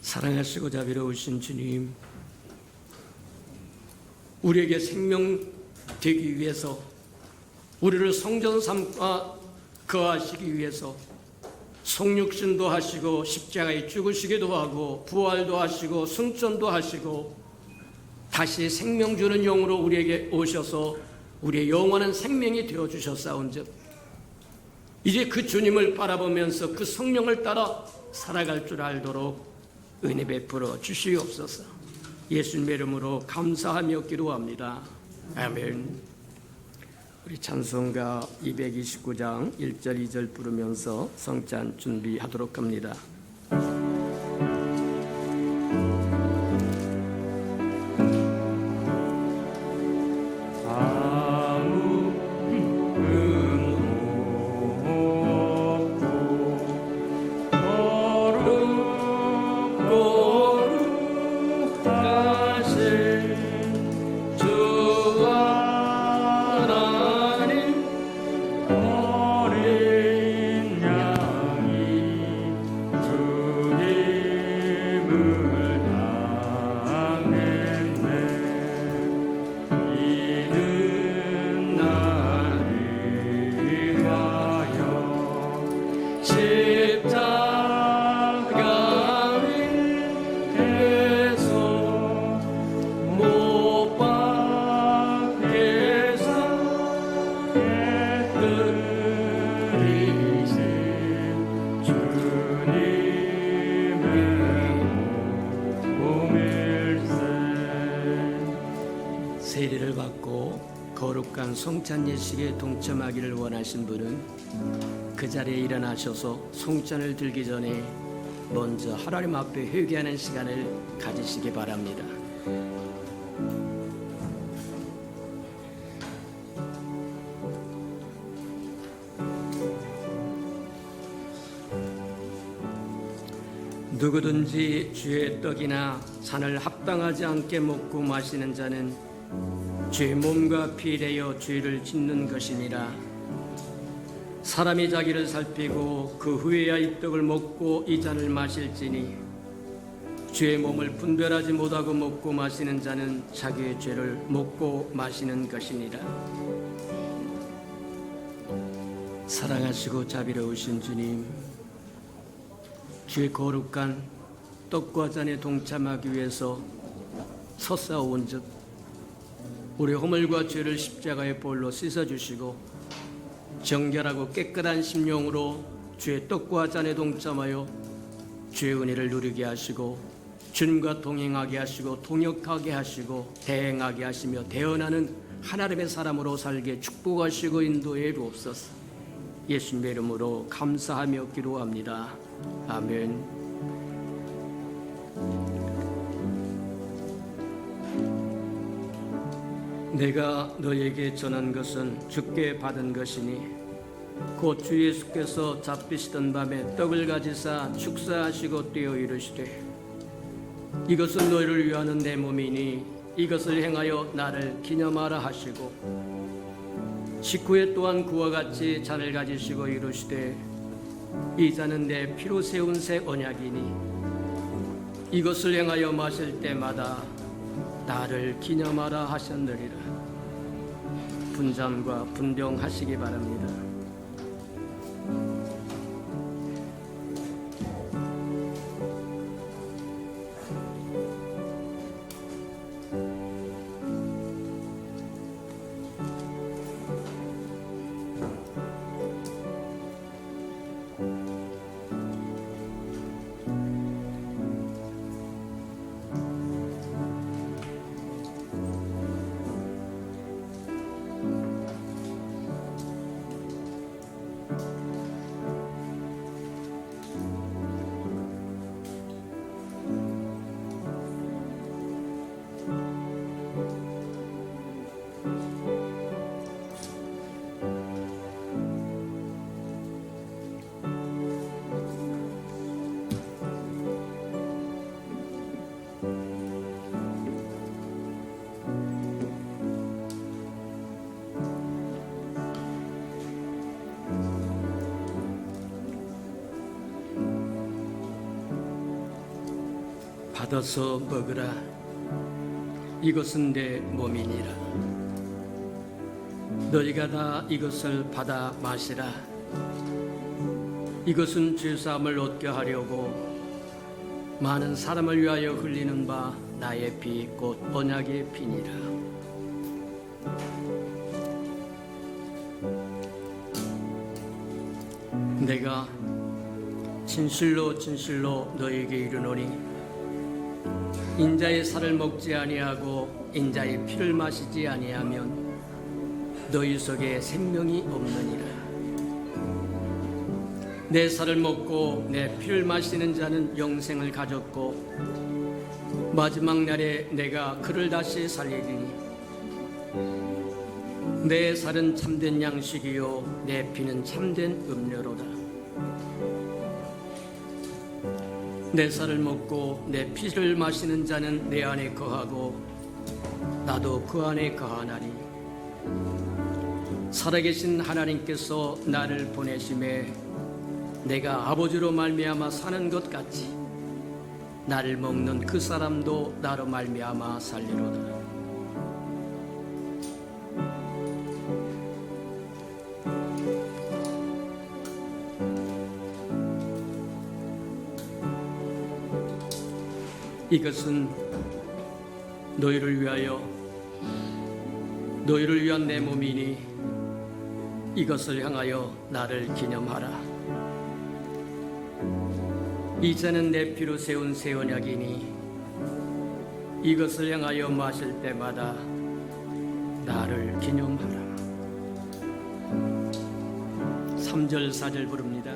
사랑하시고 자비로우신 주님, 우리에게 생명 되기 위해서 우리를 성전 삼아 거하시기 위해서 성육신도 하시고 십자가에 죽으시기도 하고 부활도 하시고 승천도 하시고 다시 생명 주는 영으로 우리에게 오셔서 우리의 영원한 생명이 되어주셨사온즉 이제 그 주님을 바라보면서 그 성령을 따라 살아갈 줄 알도록 은혜 베풀어 주시옵소서. 예수님의 이름으로 감사하며 기도합니다. 아멘. 우리 찬송가 229장 1절 2절 부르면서 성찬 준비하도록 합니다. 세례를 받고 거룩한 성찬 예식에 동참하기를 원하신 분은 그 자리에 일어나셔서 성찬을 들기 전에 먼저 하나님 앞에 회개하는 시간을 가지시기 바랍니다. 누구든지 주의 떡이나 잔을 합당하지 않게 먹고 마시는 자는 주의 몸과 피 되어 죄를 짓는 것이니라. 사람이 자기를 살피고 그 후에야 이 떡을 먹고 이 잔을 마실지니 주의 몸을 분별하지 못하고 먹고 마시는 자는 자기의 죄를 먹고 마시는 것이니라. 사랑하시고 자비로우신 주님, 주의 거룩한 떡과 잔에 동참하기 위해서 섰사온즉 우리 허물과 죄를 십자가의 볼로 씻어주시고 정결하고 깨끗한 심령으로 주의 떡과 잔에 동참하여 주의 은혜를 누리게 하시고 주님과 동행하게 하시고 동역하게 하시고 대행하게 하시며 대언하는 하나님의 사람으로 살게 축복하시고 인도해 주옵소서. 예수님의 이름으로 감사하며 기도합니다. 아멘. 내가 너에게 전한 것은 주께 받은 것이니 곧 주 예수께서 잡히시던 밤에 떡을 가지사 축사하시고 떼어 이르시되 이것은 너희를 위하는 내 몸이니 이것을 행하여 나를 기념하라 하시고 식후에 또한 그와 같이 잔을 가지시고 이르시되 이 잔은 내 피로 세운 새 언약이니 이것을 행하여 마실 때마다 나를 기념하라 하셨느니라. 분잠과 분병하시기 바랍니다. 받아서 먹으라. 이것은 내 몸이니라. 너희가 다 이것을 받아 마시라. 이것은 죄사함을 얻게 하려고 많은 사람을 위하여 흘리는 바 나의 피 곧 언약의 피니라. 진실로 진실로 너에게 이르노니 인자의 살을 먹지 아니하고 인자의 피를 마시지 아니하면 너희 속에 생명이 없느니라. 내 살을 먹고 내 피를 마시는 자는 영생을 가졌고 마지막 날에 내가 그를 다시 살리리니 내 살은 참된 양식이요 내 피는 참된 음료로다. 내 살을 먹고 내 피를 마시는 자는 내 안에 거하고 나도 그 안에 거하나니 살아계신 하나님께서 나를 보내심에 내가 아버지로 말미암아 사는 것 같이 나를 먹는 그 사람도 나로 말미암아 살리로다. 이것은 너희를 위한 내 몸이니 이것을 향하여 나를 기념하라. 이제는 내 피로 세운 새 언약이니 이것을 향하여 마실 때마다 나를 기념하라. 3절 4절 부릅니다.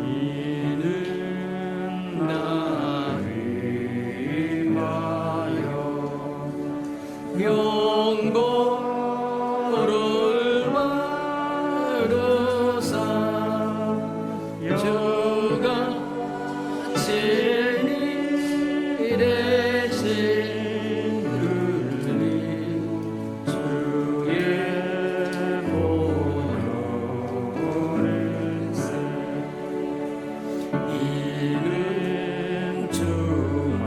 이는 나를 위하여 명고를 바르사 주가 친히 대신 흘린 주의 보혈을 세 이는 주가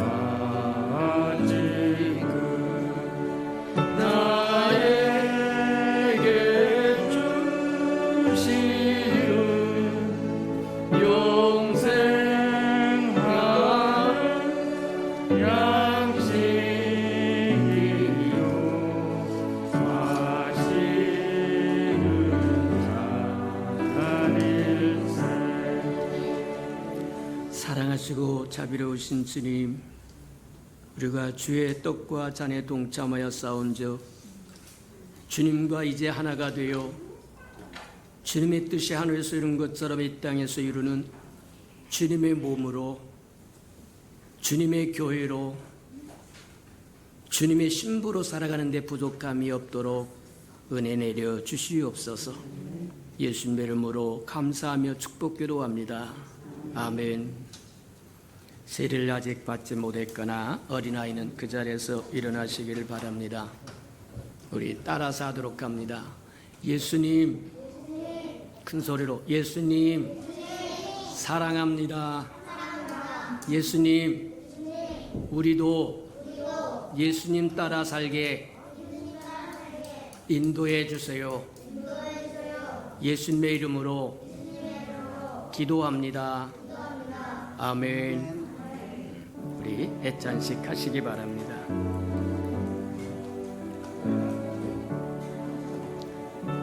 지금 나에게 주시는 영생하는 양식이요 마시는 잔일세. 사랑하시고 자비로우신 주님, 우리가 주의 떡과 잔에 동참하여 싸운즉 주님과 이제 하나가 되어 주님의 뜻이 하늘에서 이룬 것처럼 이 땅에서 이루는 주님의 몸으로 주님의 교회로 주님의 신부로 살아가는 데 부족함이 없도록 은혜 내려 주시옵소서. 예수님의 이름으로 감사하며 축복기도합니다. 아멘. 세례를 아직 받지 못했거나 어린아이는 그 자리에서 일어나시기를 바랍니다. 우리 따라서 하도록 합니다. 예수님, 큰 소리로 예수님 사랑합니다. 예수님, 우리도 예수님 따라 살게 인도해 주세요. 예수님의 이름으로 기도합니다. 아멘. 우리 애찬식 하시기 바랍니다.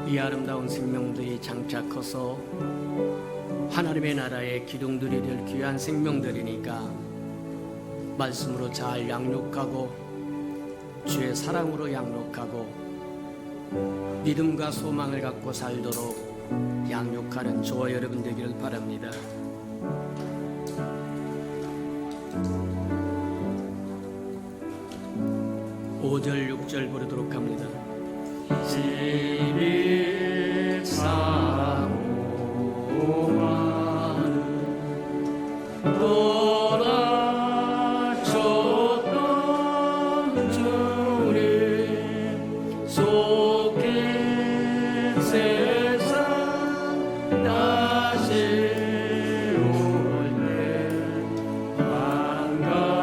이 아름다운 생명들이 장차 커서 하나님의 나라의 기둥들이 될 귀한 생명들이니까 말씀으로 잘 양육하고 주의 사랑으로 양육하고 믿음과 소망을 갖고 살도록 양육하는 저와 여러분 되기를 바랍니다. (5절) (6절) 부르도록 합니다. 집이 사모하는 떠나셨던 주님 속에 세상 다시 올 때 반가이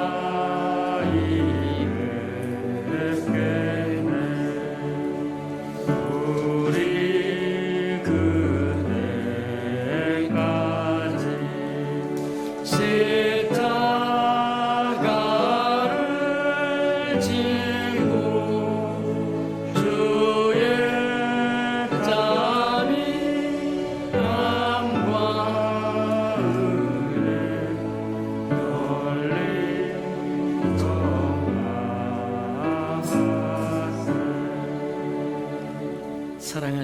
주의 잠이 남과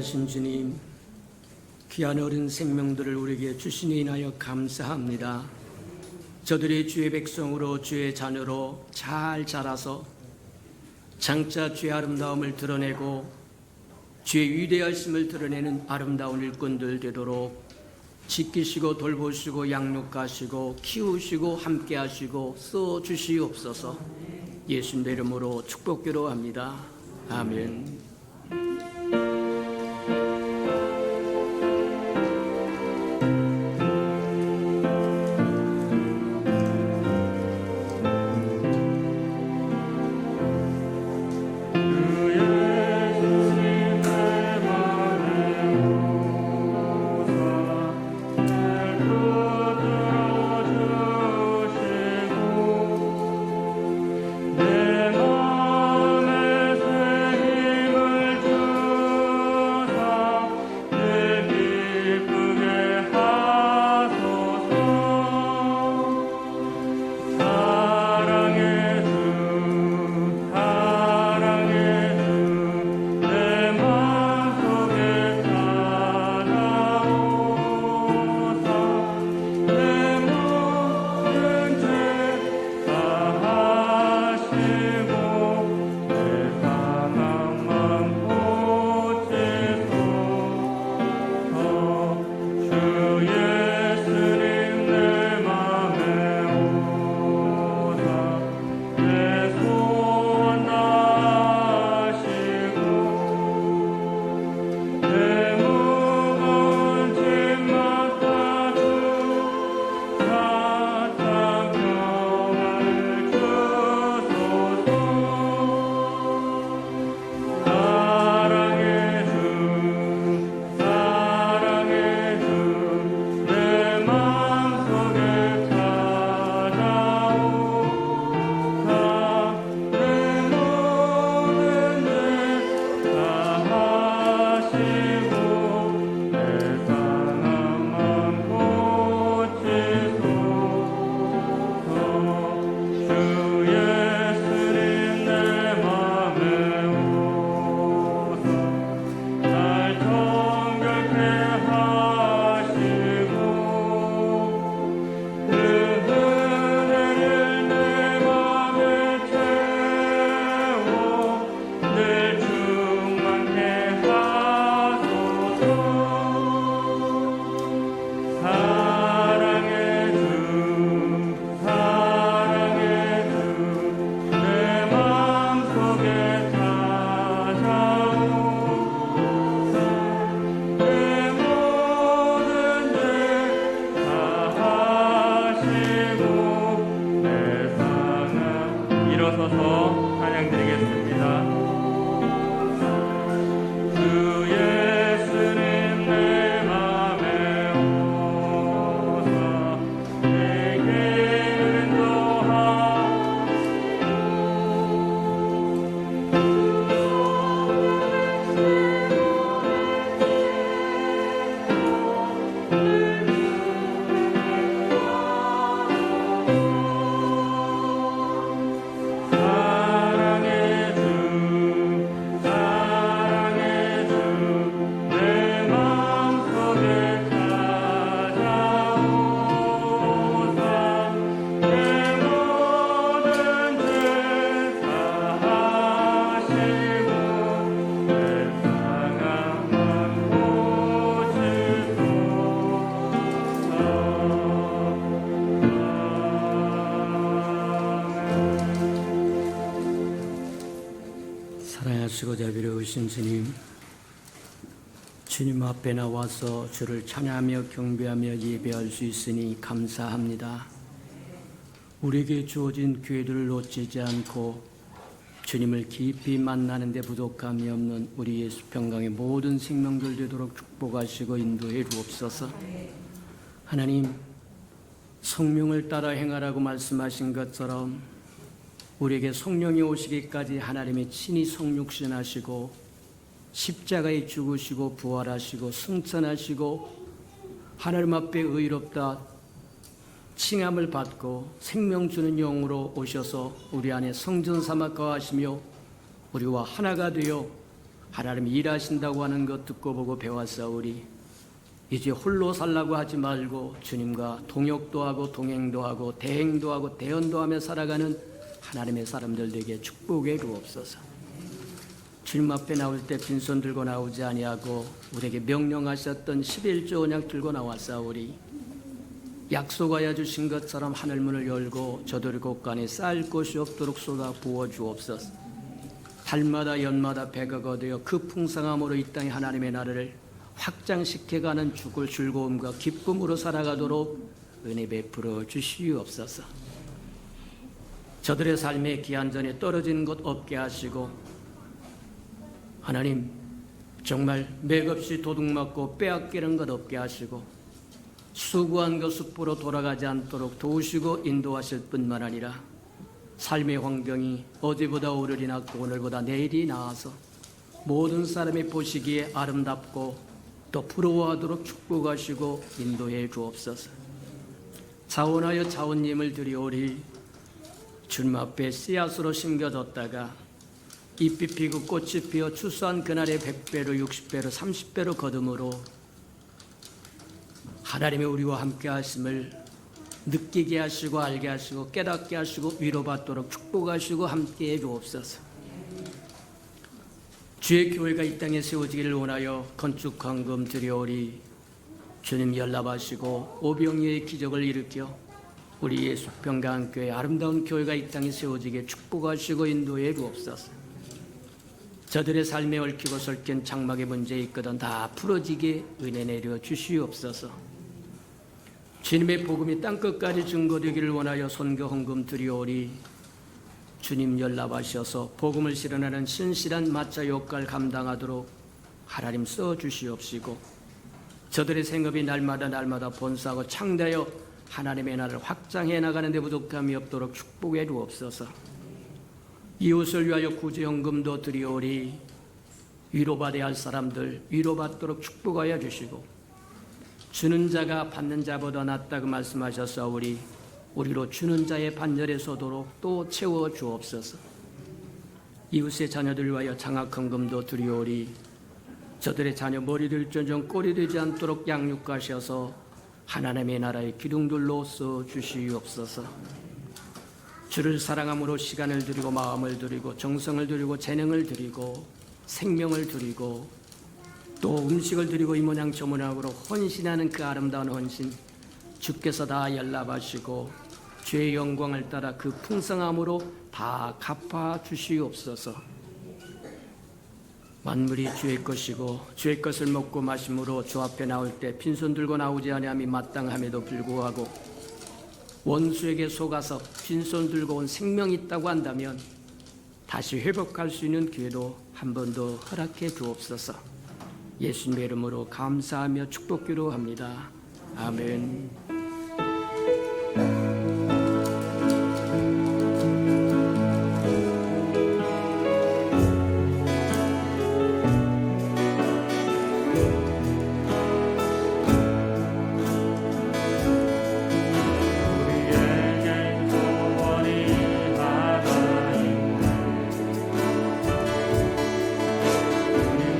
살아계신 주님, 귀한 어린 생명들을 우리에게 주시니 인하여 감사합니다. 저들이 주의 백성으로 주의 자녀로 잘 자라서 장차 주의 아름다움을 드러내고 주의 위대하심을 드러내는 아름다운 일꾼들 되도록 지키시고 돌보시고 양육하시고 키우시고 함께하시고 써주시옵소서. 예수님 이름으로 축복기로 합니다. 아멘. 일어서서 찬양 드리겠습니다. 주 예수님 내 맘에 오사 내게 사랑하시고 자비로우신 주님, 주님 앞에 나와서 주를 찬양하며 경배하며 예배할 수 있으니 감사합니다. 우리에게 주어진 기회들을 놓치지 않고 주님을 깊이 만나는 데 부족함이 없는 우리 예수 평강의 모든 생명들 되도록 축복하시고 인도해 주옵소서. 하나님, 성령을 따라 행하라고 말씀하신 것처럼 우리에게 성령이 오시기까지 하나님이 친히 성육신하시고 십자가에 죽으시고 부활하시고 승천하시고 하나님 앞에 의롭다 칭함을 받고 생명 주는 영으로 오셔서 우리 안에 성전 삼아 거하시며 우리와 하나가 되어 하나님이 일하신다고 하는 것 듣고 보고 배웠사오리. 이제 홀로 살라고 하지 말고 주님과 동역도 하고 동행도 하고 대행도 하고 대언도 하며 살아가는 하나님의 사람들 되게 축복해 주옵소서. 주님 앞에 나올 때 빈손 들고 나오지 아니하고 우리에게 명령하셨던 11조 언약 들고 나왔사오리. 약속하여 주신 것처럼 하늘문을 열고 저들의 곳간에 쌓일 곳이 없도록 쏟아 부어 주옵소서. 달마다 연마다 배가 거두어 그 풍성함으로 이 땅의 하나님의 나라를 확장시켜가는 죽을 즐거움과 기쁨으로 살아가도록 은혜 베풀어 주시옵소서. 저들의 삶의 기한전에 떨어진 것 없게 하시고 하나님 정말 맥없이 도둑맞고 빼앗기는 것 없게 하시고 수고한 것 숲으로 돌아가지 않도록 도우시고 인도하실 뿐만 아니라 삶의 환경이 어제보다 오늘이 낫고 오늘보다 내일이 나아서 모든 사람이 보시기에 아름답고 또 부러워하도록 축복하시고 인도해 주옵소서. 자원하여 자원님을 드리오리. 주님 앞에 씨앗으로 심겨졌다가 잎이 피고 꽃이 피어 추수한 그날의 100배로 60배로 30배로 거둠으로 하나님의 우리와 함께 하심을 느끼게 하시고 알게 하시고 깨닫게 하시고 위로받도록 축복하시고 함께해 주옵소서. 주의 교회가 이 땅에 세워지기를 원하여 건축 헌금 드려오리. 주님 연락하시고 오병이의 기적을 일으켜 우리 예수평강교회 아름다운 교회가 이 땅에 세워지게 축복하시고 인도해 주옵소서. 저들의 삶에 얽히고 설킨 장막의 문제 있거든 다 풀어지게 은혜 내려 주시옵소서. 주님의 복음이 땅끝까지 증거되기를 원하여 선교 헌금 드리오리. 주님 연락하셔서 복음을 실현하는 신실한 마차 역할 감당하도록 하나님 써주시옵시고 저들의 생업이 날마다 번성하고 창대하여 하나님의 나라를 확장해 나가는 데 부족함이 없도록 축복해 주옵소서. 이웃을 위하여 구제헌금도 드리오리. 위로받아야 할 사람들 위로받도록 축복하여 주시고 주는 자가 받는 자보다 낫다고 말씀하셨사오리. 우리로 주는 자의 반열에 서도록 또 채워 주옵소서. 이웃의 자녀들 위하여 장학헌금도 드리오리. 저들의 자녀 머리 될지언정 꼴이 되지 않도록 양육하셔서 하나님의 나라의 기둥들로 써 주시옵소서. 주를 사랑함으로 시간을 드리고 마음을 드리고 정성을 드리고 재능을 드리고 생명을 드리고 또 음식을 드리고 이 모양 저 모양으로 헌신하는 그 아름다운 헌신 주께서 다 연락하시고 주의 영광을 따라 그 풍성함으로 다 갚아 주시옵소서. 만물이 주의 것이고 주의 것을 먹고 마심으로 주 앞에 나올 때 빈손 들고 나오지 아니함이 마땅함에도 불구하고 원수에게 속아서 빈손 들고 온 생명이 있다고 한다면 다시 회복할 수 있는 기회도 한 번 더 허락해 주옵소서. 예수님의 이름으로 감사하며 축복기로 합니다. 아멘.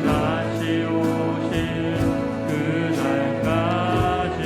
다시 오실 그날까지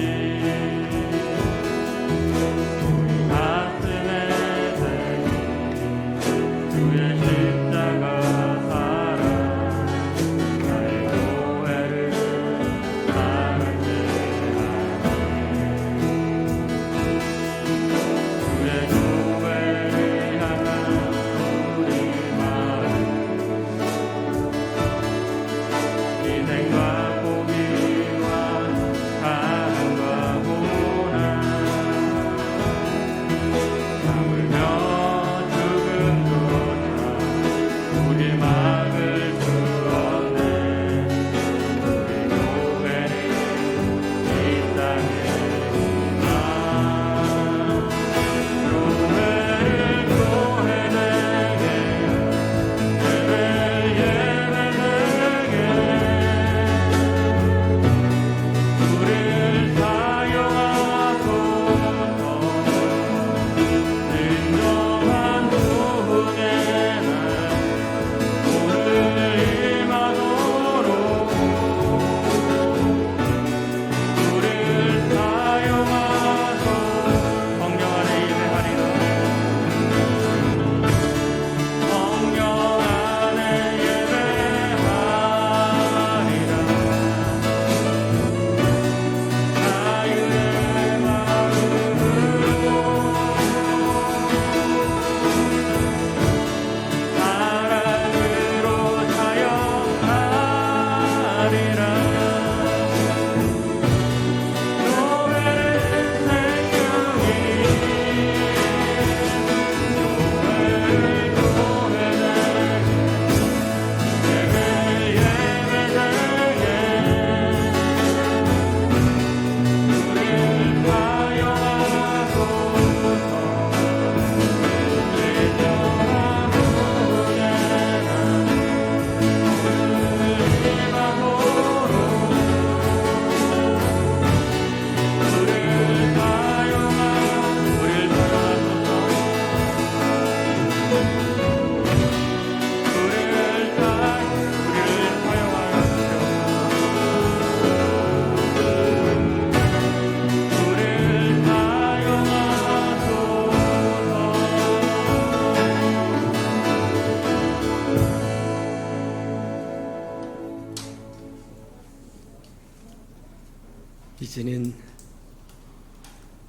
이제는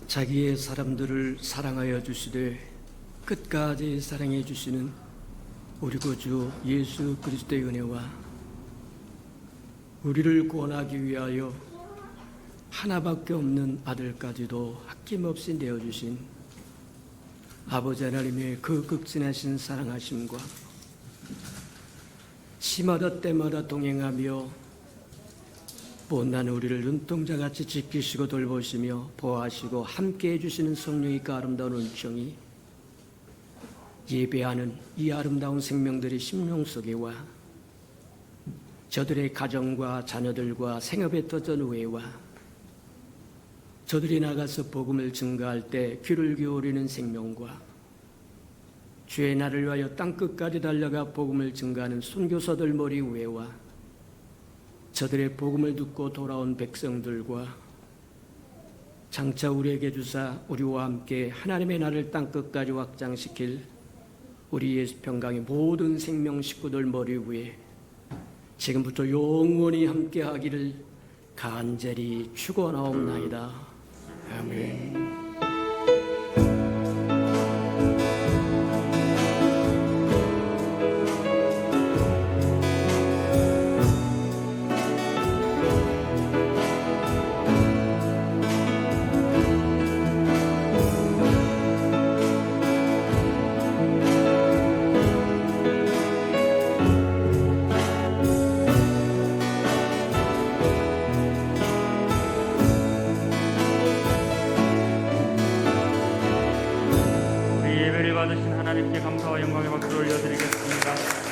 자기의 사람들을 사랑하여 주시되 끝까지 사랑해 주시는 우리 구주 예수 그리스도의 은혜와 우리를 구원하기 위하여 하나밖에 없는 아들까지도 아낌없이 내어주신 아버지 하나님의 그 극진하신 사랑하심과 시마다 때마다 동행하며 못난 우리를 눈동자같이 지키시고 돌보시며 보호하시고 함께해 주시는 성령의 그 아름다운 은총이 예배하는 이 아름다운 생명들의 심령 속에 와 저들의 가정과 자녀들과 생업에 터전 후에와 저들이 나가서 복음을 증거할 때 귀를 기울이는 생명과 주의 날을 위하여 땅끝까지 달려가 복음을 증거하는 선교사들 머리 위에와 저들의 복음을 듣고 돌아온 백성들과 장차 우리에게 주사 우리와 함께 하나님의 나라를 땅끝까지 확장시킬 우리 예수 평강의 모든 생명 식구들 머리 위에 지금부터 영원히 함께 하기를 간절히 축원하옵나이다. 아멘. 받으신 하나님께 감사와 영광의 박수를 올려드리겠습니다.